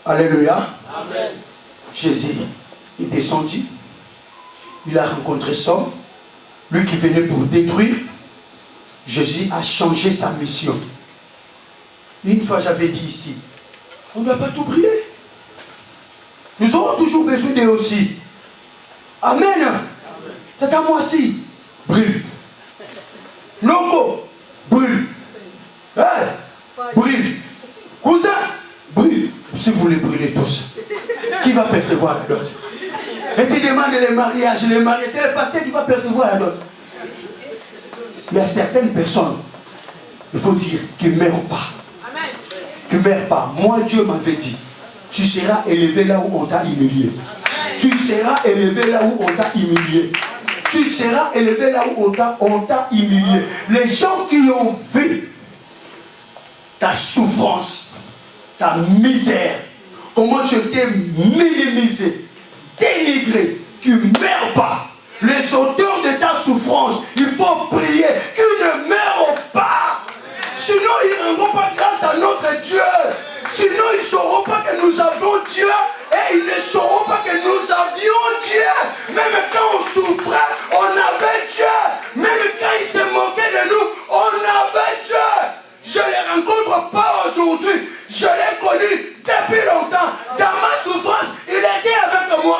B: Alléluia.
A: Amen.
B: Jésus est descendu. Il a rencontré Saul. Lui qui venait pour détruire. Jésus a changé sa mission. Une fois j'avais dit ici, on ne doit pas tout brûler. Nous aurons toujours besoin d'eux aussi. Amen. C'est à moi aussi. Brûle. Longo. Brûle. Brûle. Cousin. Brûle. Si vous les brûlez tous, qui va percevoir la dot? Et tu demandes les mariages, c'est le pasteur qui va percevoir la dot. Il y a certaines personnes, il faut dire, qui ne meurent pas. Qui ne meurent pas. Moi, Dieu m'avait dit, tu seras élevé là où on t'a humilié. Tu seras élevé là où on t'a humilié. Tu seras élevé là où on t'a humilié. Les gens qui ont vu ta souffrance, ta misère, comment tu t'es minimisé, dénigré, tu ne meurs pas. Les auteurs de ta souffrance, il faut prier qu'ils ne meurent pas. Sinon, ils ne rendront pas grâce à notre Dieu. Sinon, ils ne sauront pas que nous avons Dieu et ils ne sauront pas que nous avions Dieu. Même quand on souffrait, on avait Dieu. Même quand ils se moquaient de nous, on avait Dieu. Je ne les rencontre pas aujourd'hui. Je l'ai connu depuis longtemps. Dans ma souffrance, il était avec moi.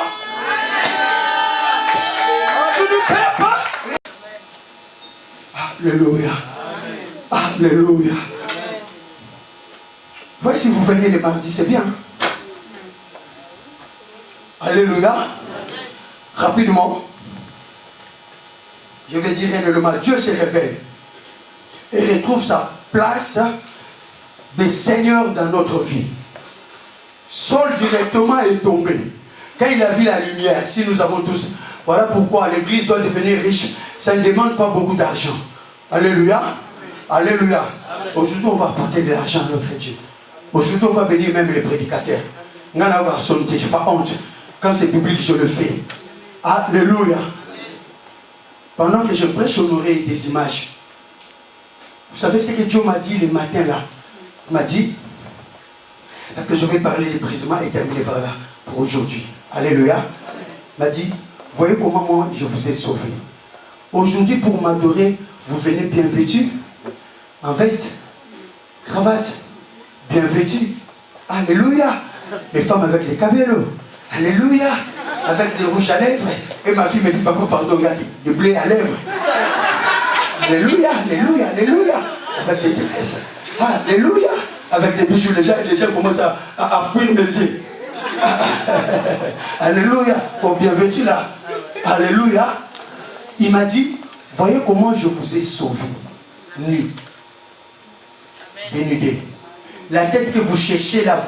B: Je ne perds pas. Alléluia. Alléluia. Voyez, si vous venez le mardi, c'est bien. Alléluia. Rapidement. Je vais dire réellement, Dieu se révèle et retrouve sa place de Seigneur dans notre vie. Saul directement est tombé. Quand il a vu la lumière, si nous avons tous, voilà pourquoi l'église doit devenir riche. Ça ne demande pas beaucoup d'argent. Alléluia. Alléluia. Aujourd'hui, on va apporter de l'argent à notre Dieu. Aujourd'hui, on va bénir même les prédicateurs. Je n'ai pas honte. Quand c'est public, je le fais. Alléluia. Pendant que je prêche, on aurait des images. Vous savez ce que Dieu m'a dit le matin là? Il m'a dit, parce que je vais parler des brisements et terminer par là pour aujourd'hui. Alléluia. Il m'a dit, voyez comment moi je vous ai sauvé. Aujourd'hui, pour m'adorer, vous venez bien vêtus, en veste, cravate, bien vêtus. Alléluia. Les femmes avec les cabellos. Alléluia. Avec des rouges à lèvres. Et ma fille me dit, papa, pardon, regarde, des blés à lèvres. Alléluia, alléluia, alléluia. Avec des tresses. Alléluia. Avec des bijoux, les gens commencent à fuir mes yeux. Alléluia. Bon, bien vêtu là. Alléluia. Il m'a dit, voyez comment je vous ai sauvé. Nu. Dénudé. La tête que vous cherchez là,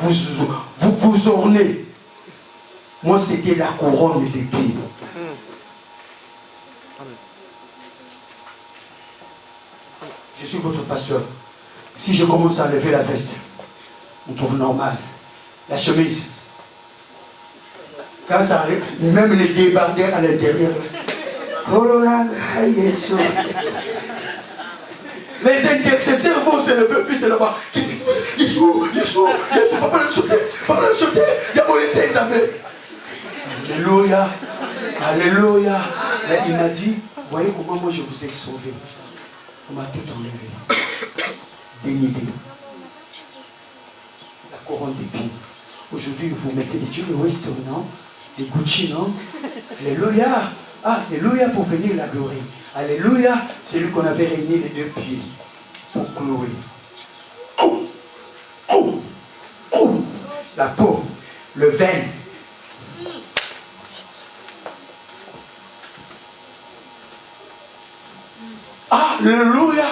B: vous ornez. Moi, c'était la couronne d'épines. Je suis votre pasteur. Si je commence à lever la veste, on trouve normal. La chemise. Quand ça arrive, même les débardeurs à l'intérieur. Les intercesseurs vont se lever vite là-bas. Yeshua, papa le sauter, il y a mon examen. Alléluia, alléluia. Là, il m'a dit, voyez comment moi je vous ai sauvé. On m'a tout enlevé. Dénudé. La couronne d'épines. Aujourd'hui, vous mettez des Jimmy West, non? Des Gucci, non? Alléluia. Alléluia pour venir la gloire. Alléluia, c'est lui qu'on avait réuni les deux pieds pour clouer. La peau, le veine. Alléluia.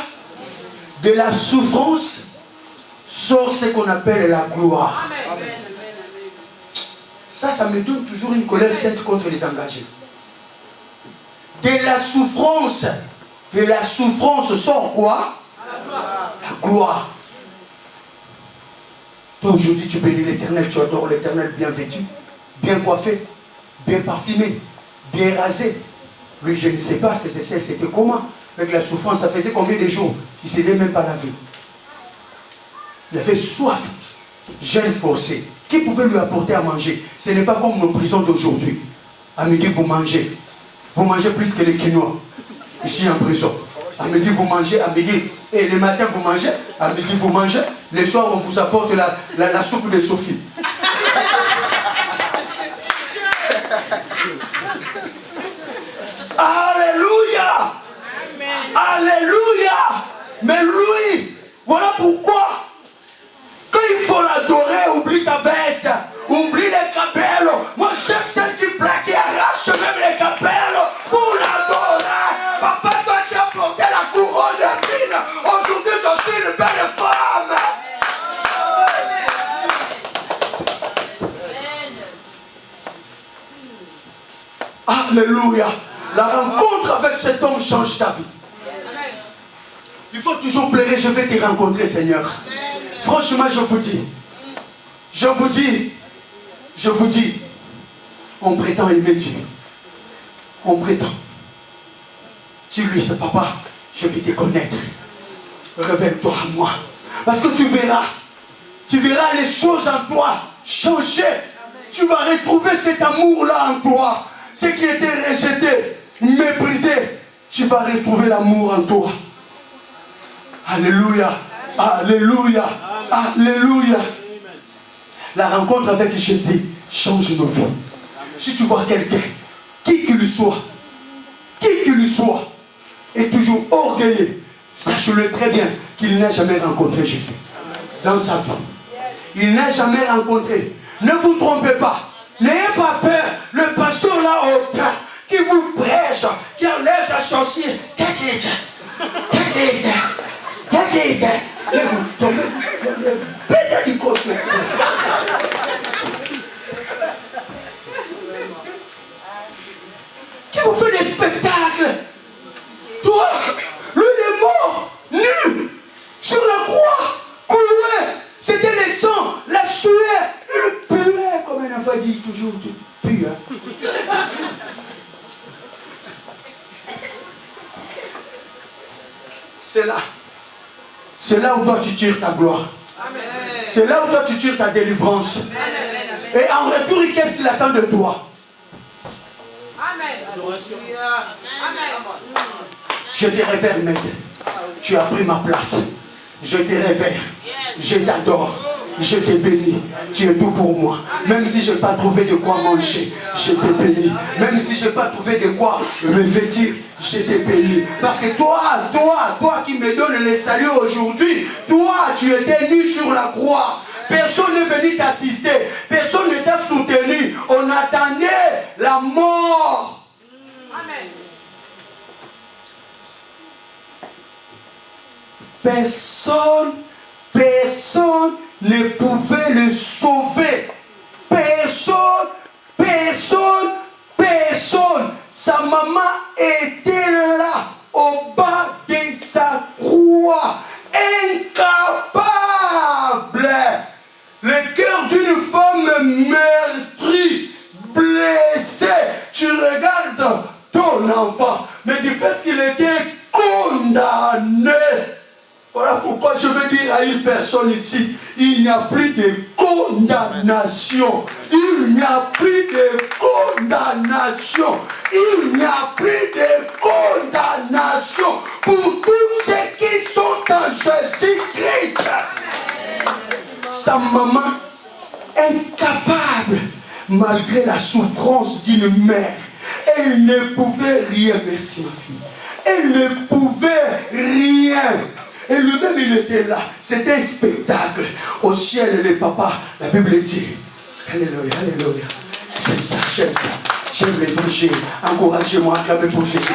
B: De la souffrance sort ce qu'on appelle la gloire. Ça me donne toujours une colère sainte contre les engagés. De la souffrance sort quoi? La gloire. Toi aujourd'hui tu bénis l'Éternel, tu adores l'Éternel bien vêtu, bien coiffé, bien parfumé, bien rasé. Lui je ne sais pas, c'était comment? Avec la souffrance, ça faisait combien de jours? Il ne s'était même pas lavé. Il avait soif, jeûne forcé. Qui pouvait lui apporter à manger? Ce n'est pas comme nos prisons d'aujourd'hui. À midi vous mangez. Vous mangez plus que les quinois. Ici en prison. À midi vous mangez, à midi. Et le matin vous mangez, à midi vous mangez. Le soir on vous apporte la soupe de Sophie. Alléluia! Alléluia! Mais lui, voilà pourquoi, quand il faut l'adorer, oublie ta veste, oublie les capelles. Moi j'aime celle qui plaque, qui arrache même les capelles pour l'adorer. Papa, toi tu as porté la couronne de mine. Aujourd'hui je suis une belle femme. Alléluia. La rencontre avec cet homme change ta vie. Il faut toujours pleurer, je vais te rencontrer, Seigneur. Franchement, je vous dis, on prétend aimer Dieu. On prétend. Dis-lui, c'est papa, je vais te connaître. Révèle-toi à moi. Parce que tu verras les choses en toi changer. Tu vas retrouver cet amour-là en toi. Ce qui était rejeté, méprisé, tu vas retrouver l'amour en toi. Alléluia, alléluia, alléluia. La rencontre avec Jésus change nos vies. Si tu vois quelqu'un, qui qu'il soit, est toujours orgueilleux, sache-le très bien qu'il n'a jamais rencontré Jésus dans sa vie. Il n'a jamais rencontré. Ne vous trompez pas. N'ayez pas peur. Le pasteur là au tas qui vous prêche, qui enlève sa chaussure. T'inquiète. Et vous tombez. Pédale du cochon. Qui vous fait des spectacles. Toi, lui il est mort, nu, sur la croix, cloué. C'était le sang, la sueur. Il puait, comme un enfant dit toujours, tu pues. C'est là où toi tu tires ta gloire. C'est là où toi tu tires ta délivrance. Et en retour, qu'est-ce qu'il attend de toi? Je te révère, maître. Tu as pris ma place. Je te révère. Je t'adore. Je te bénis. Tu es tout pour moi. Même si je n'ai pas trouvé de quoi manger, je te bénis. Même si je n'ai pas trouvé de quoi me vêtir, je te bénis. Parce que toi qui me donnes le salut aujourd'hui, toi, tu étais nu sur la croix. Personne n'est venu t'assister. Personne ne t'a soutenu. On attendait la mort. Amen. Personne ne pouvait le sauver. Personne. Sa maman était là, au bas de sa croix, incapable. Le cœur d'une femme meurtrie, blessée. Tu regardes ton enfant, mais du fait qu'il était condamné. Voilà pourquoi je veux dire à une personne ici, il n'y a plus de condamnation. Il n'y a plus de condamnation. Il n'y a plus de condamnation pour tous ceux qui sont en Jésus-Christ. Sa maman, incapable, malgré la souffrance d'une mère, elle ne pouvait rien. Merci ma fille. Elle ne pouvait rien. Et lui-même, il était là. C'était un spectacle. Au ciel, les papas, la Bible dit, alléluia, alléluia. J'aime ça. J'aime l'évangile. Encouragez-moi à acclamer pour Jésus.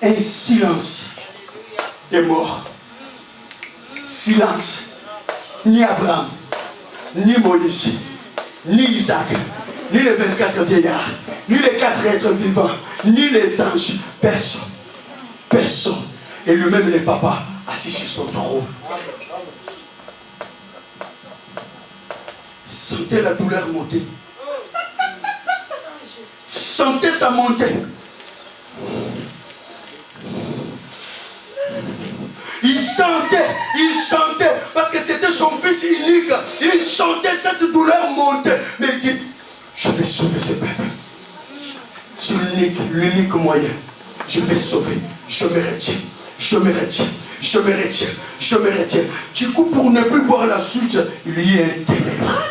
F: un silence des morts. Silence. Ni Abraham, ni Moïse, ni Isaac, ni les 24 vieillards, ni les 4 êtres vivants, ni les anges. Personne. Personne. Et lui-même, le papa, assis sur son trône. Sentez la douleur monter. Sentez ça monter. Il sentait, parce que c'était son fils unique. Il sentait cette douleur monter. Mais il dit, je vais sauver ce peuple. C'est l'unique moyen. Je vais sauver. Je me retiens. Du coup, pour ne plus voir la suite, il y a un ténèbre.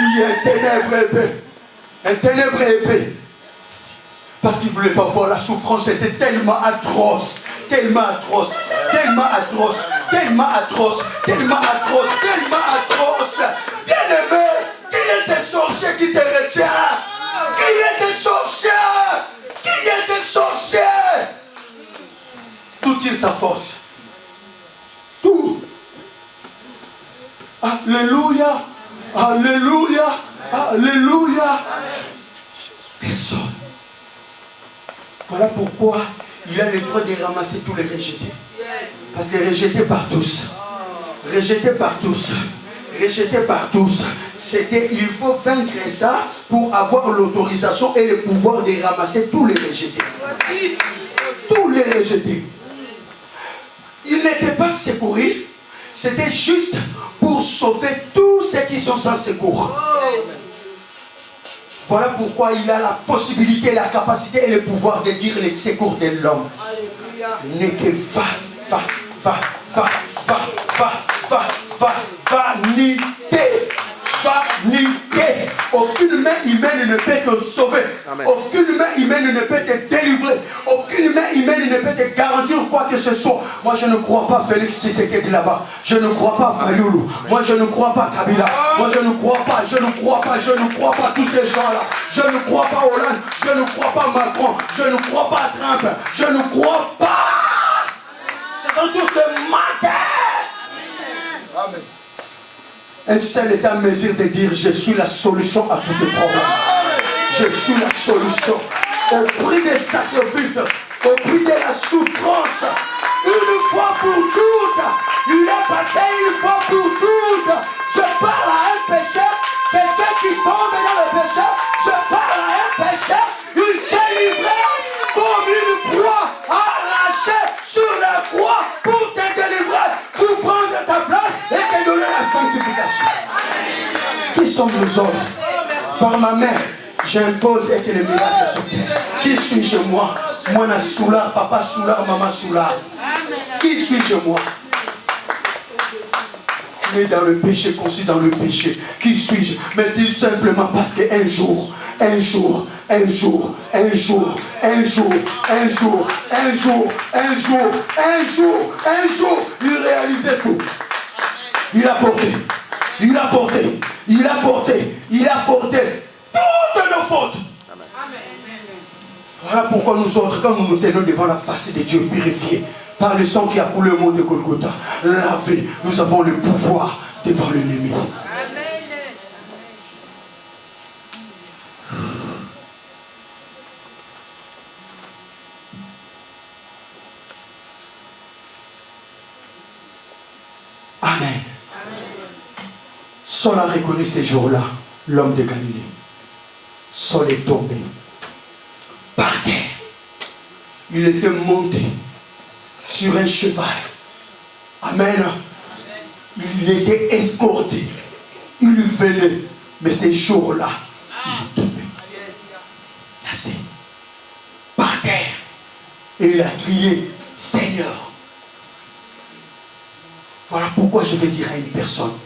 F: Il y a un ténèbre épais. Parce qu'il ne voulait pas voir la souffrance, c'était tellement atroce. Bien aimé, qui est ce sorcier qui te retient? Qui est ce sorcier? Tout tire sa force. Tout. Alléluia. Personne. Voilà pourquoi il a le droit de ramasser tous les rejetés. Parce que rejeté par tous. C'était, il faut vaincre ça pour avoir l'autorisation et le pouvoir de ramasser tous les rejetés. Tous les rejetés. Il n'était pas secouru. C'était juste pour sauver tous ceux qui sont sans secours. Voilà pourquoi il a la possibilité, la capacité et le pouvoir de dire les secours de l'homme. N'est que vanité. Aucune main humaine ne peut te sauver. Amen. Aucune main humaine ne peut te délivrer. Aucune main humaine ne peut te garantir quoi que ce soit. Moi je ne crois pas Félix Tshisekedi là-bas. Je ne crois pas Fayoulou. Moi je ne crois pas Kabila. Moi je ne crois pas tous ces gens-là. Je ne crois pas Hollande. Je ne crois pas Macron. Je ne crois pas Trump. Je ne crois pas. Ce sont tous des menteurs. Amen. Un seul est en mesure de dire je suis la solution à tous les problèmes. Je suis la solution. Au prix des sacrifices, au prix de la souffrance, une fois pour toutes, il est passé une fois pour toutes. Je parle à un pécheur, quelqu'un qui tombe dans le péché, je parle à un pécheur, il s'est livré comme une proie arrachée sur la croix pour te délivrer, pour prendre ta place et te donner la sanctification. Qui sont nous autres? Par ma main, j'impose et que les miracles se fassent. Qui suis-je moi? Moi, na soulard, papa soulard, maman soulard. Qui suis-je moi? Né dans le péché, conçu dans le péché. Qui suis-je? Mais tout simplement parce qu'un jour, il réalisait tout. Il a porté toutes nos fautes. Voilà pourquoi nous autres, quand nous nous tenons devant la face de Dieu purifié par le sang qui a coulé au monde de Golgotha, lavé, nous avons le pouvoir devant l'ennemi. Amen. Saul a reconnu ces jours-là l'homme de Galilée. Saul est tombé par terre. Il était monté sur un cheval. Amen. Il était escorté. Il venait. Mais ces jours-là, il est tombé. Assez. Par terre. Et il a crié, Seigneur. Voilà pourquoi je vais dire à une personne.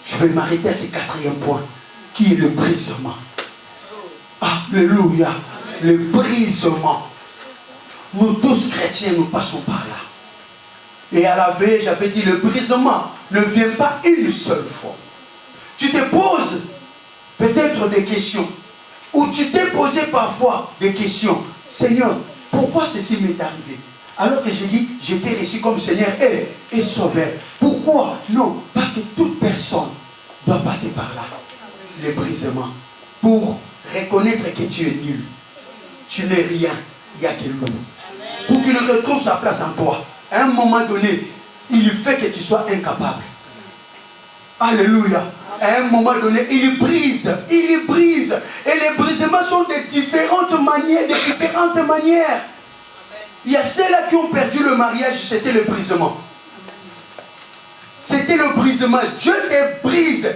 F: Je vais m'arrêter à ce 4e point, qui est le brisement. Alléluia. Le brisement. Nous tous chrétiens, nous passons par là. Et à la veille, j'avais dit, le brisement ne vient pas une seule fois. tu te poses peut-être des questions. Ou tu t'es posé parfois des questions. Seigneur, pourquoi ceci m'est arrivé? Alors que je dis, je t'ai reçu comme Seigneur et Sauveur. Pourquoi? Non, parce que toute personne doit passer par là. Les brisements. Pour reconnaître que tu es nul. Tu n'es rien. Il n'y a que lui. Pour qu'il retrouve sa place en toi. À un moment donné, il fait que tu sois incapable. Alléluia. À un moment donné, il brise. Il brise. Et les brisements sont de différentes manières. Il y a ceux-là qui ont perdu le mariage, c'était le brisement. C'était le brisement. Dieu te brise.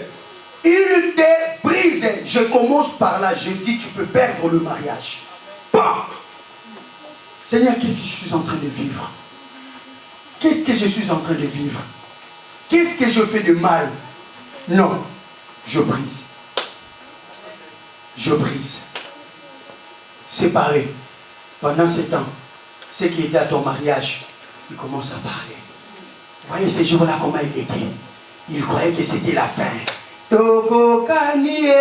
F: Il te brise. Je commence par là. Je dis, tu peux perdre le mariage. Bam! Seigneur, qu'est-ce que je suis en train de vivre? Qu'est-ce que je suis en train de vivre? Qu'est-ce que je fais de mal? Non, je brise. Je brise. Séparé. Pendant ce temps, ceux qui étaient à ton mariage, ils commencent à parler. Vous voyez ces jours-là comment il était? Il croyait que c'était la fin. Toko kanie,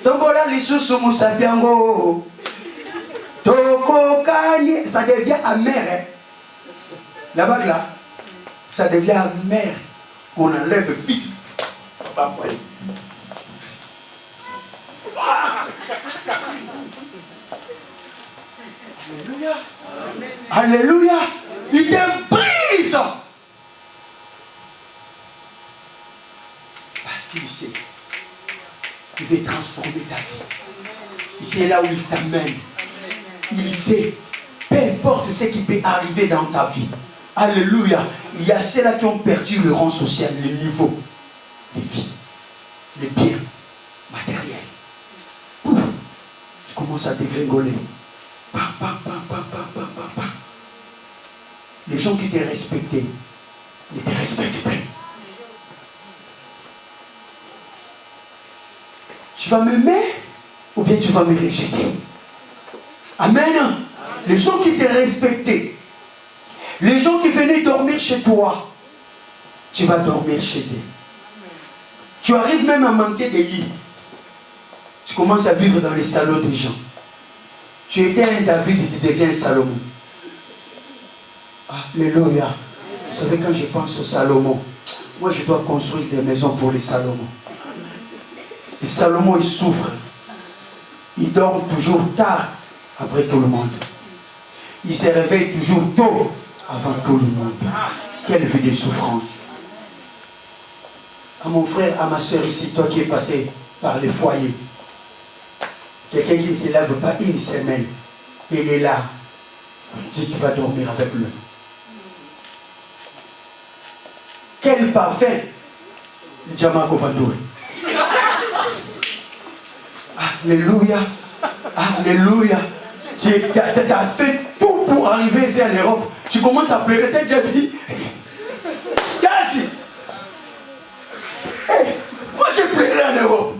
F: tombola lisusu musabiango. Toko kanie, ça devient amer. Hein? La bague là, ça devient amer. On enlève vite. Alléluia. Alléluia. Il te brise. Parce qu'il sait. Il veut transformer ta vie. C'est là où il t'amène. Il sait. Peu importe ce qui peut arriver dans ta vie. Alléluia. Il y a ceux-là qui ont perdu le rang social, le niveau, les vies, les biens matériels. Ouf. Tu commences à dégringoler. Les gens qui te respectaient ne te respectent plus. Tu vas m'aimer ou bien tu vas me rejeter? Amen. Les gens qui te respectaient, les gens qui venaient dormir chez toi, tu vas dormir chez eux. Tu arrives même à manquer des lits. Tu commences à vivre dans les salons des gens. Tu étais un David, tu deviens un Salomon. Alléluia. Vous savez, quand je pense au Salomon, moi je dois construire des maisons pour les Salomon. Les Salomon, ils souffrent. Ils dorment toujours tard après tout le monde. Ils se réveillent toujours tôt avant tout le monde. Quelle vie de souffrance. À mon frère, à ma soeur ici, toi qui es passé par les foyers, quelqu'un qui ne se lève pas une semaine, il est là. Si tu vas dormir avec lui. Quel parfum! Djamako Bandouri. Alléluia. Alléluia. Tu as fait tout pour arriver ici en Europe. Tu commences à pleurer. Tu as déjà dit. Quasi. Hey, moi j'ai pleuré en Europe.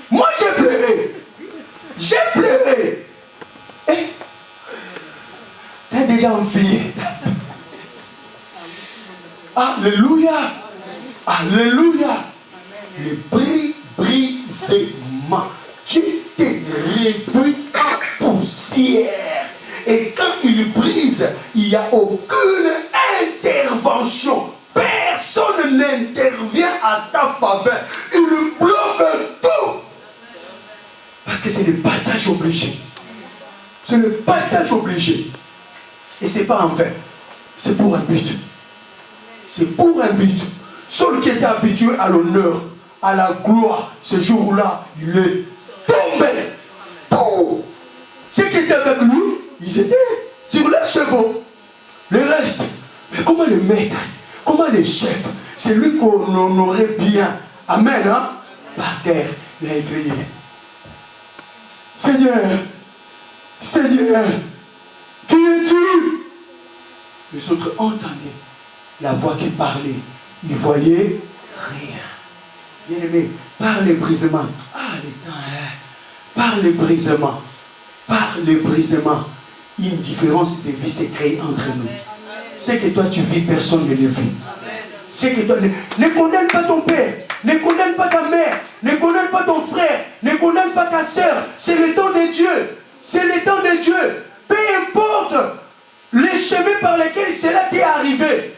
F: Moi j'ai pleuré. J'ai pleuré. Hey, tu as déjà envie. Alléluia. Alléluia. Le brisement. Tu t'es réduit en poussière. Et quand il brise, il n'y a aucune intervention. Personne n'intervient à ta faveur. Il bloque tout. Parce que c'est le passage obligé. C'est le passage obligé. Et ce n'est pas en vain. C'est pour un but. C'est pour un but. Celui qui était habitué à l'honneur, à la gloire, ce jour-là, il est tombé. Pour ceux qui étaient avec lui, ils étaient sur leurs chevaux. Le reste, mais comment le maître, comment le chef, c'est lui qu'on honorait bien. Amen, hein? Par terre, il a écrit. Seigneur, Seigneur, qui es-tu? Les autres entendaient la voix qui parlait. Ils voyaient rien. Bien aimé, par le brisement. Par le brisement. Par le brisement. Une différence de vie s'est créée entre nous. Ce que toi tu vis, personne ne le vit. c'est que toi, ne condamne pas ton père, ne condamne pas ta mère, ne condamne pas ton frère, ne condamne pas ta soeur. C'est le temps de Dieu. C'est le temps de Dieu. Peu importe les chemins par lesquels cela t'est arrivé.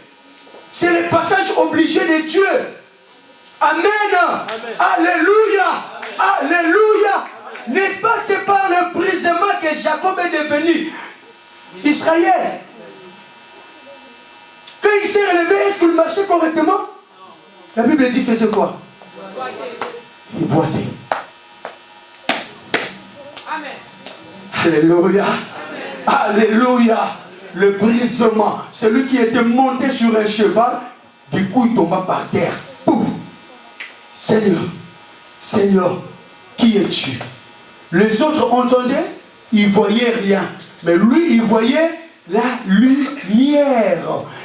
F: C'est le passage obligé de Dieu. Amen. Amen. Alléluia. Amen. Alléluia. N'est-ce pas, c'est par le brisement que Jacob est devenu Israël. Quand il s'est relevé, est-ce qu'il marchait correctement? La Bible dit, faisait quoi? Il boitait.
D: Amen.
F: Alléluia. Amen. Alléluia. Le brisement. Celui qui était monté sur un cheval, du coup il tomba par terre. Pouf. Seigneur, Seigneur, qui es-tu? Les autres entendaient, ils ne voyaient rien. Mais lui, il voyait la lumière.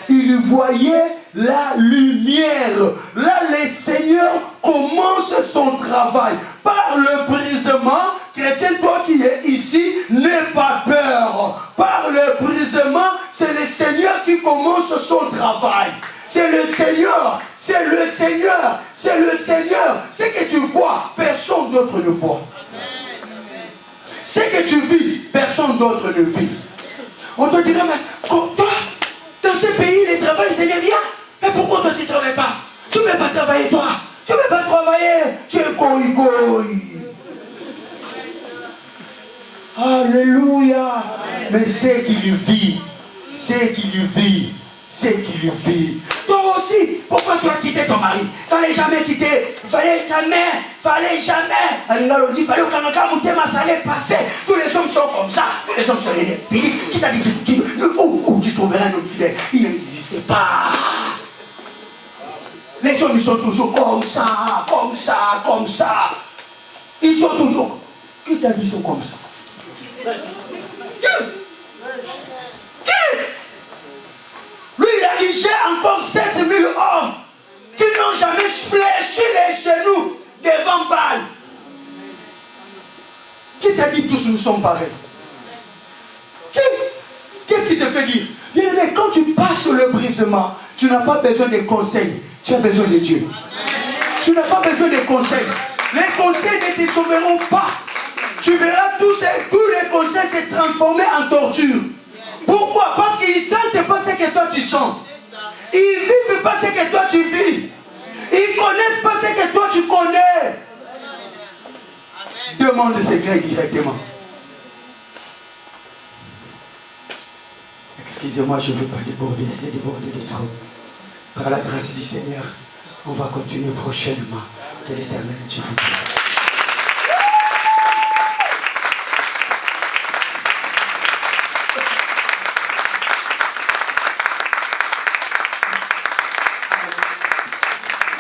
F: Il voyait la lumière. Là, le Seigneur commence son travail. Par le brisement, chrétien, toi qui es ici, n'aie pas peur. Par le brisement, c'est le Seigneur qui commence son travail. C'est le Seigneur, c'est le Seigneur, c'est le Seigneur. Ce que tu vois, personne d'autre ne voit. Ce que tu vis, personne d'autre ne vit. On te dirait, mais toi, dans ce pays, le travail, ce n'est rien. Mais pourquoi toi, tu ne travailles pas? Tu ne veux pas travailler, toi. Tu ne veux pas travailler. Tu es goï. Alléluia. Mais c'est qu'il vit. C'est qu'il vit. C'est qu'il vit. Toi aussi, pourquoi tu as quitté ton mari? Fallait jamais quitter. Fallait jamais. Alingalo dit, fallait au ça allait passer. Tous les hommes sont comme ça. Tous les hommes sont les pays. Qui t'a dit, où tu trouveras un homme fidèle? Il n'existait pas. Les hommes, ils sont toujours comme ça, comme ça, comme ça. Ils sont toujours. Qui t'a dit, ils sont comme ça? Lui, il a dit, j'ai encore 7000 hommes qui n'ont jamais fléchi les genoux devant Baal. Qui t'a dit tous nous sommes pareils? Qu'est-ce qui te fait dire? Bien aimé, quand tu passes le brisement, tu n'as pas besoin de conseils, tu as besoin de Dieu. Tu n'as pas besoin de conseils. Les conseils ne te sauveront pas. Tu verras tous les conseils se transformer en torture. Pourquoi? Parce qu'ils ne sentent pas ce que toi tu sens. Ils ne vivent pas ce que toi tu vis. Ils ne connaissent pas ce que toi tu connais. Demande le secret directement. Excusez-moi, je ne veux pas déborder de trop. Par la grâce du Seigneur, on va continuer prochainement. Que l'Éternel Dieu vous bénisse.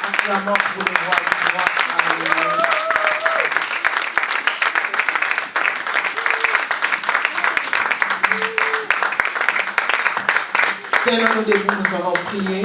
A: Acclamons pour le roi du roi. Alléluia. Dès le début, nous allons prier.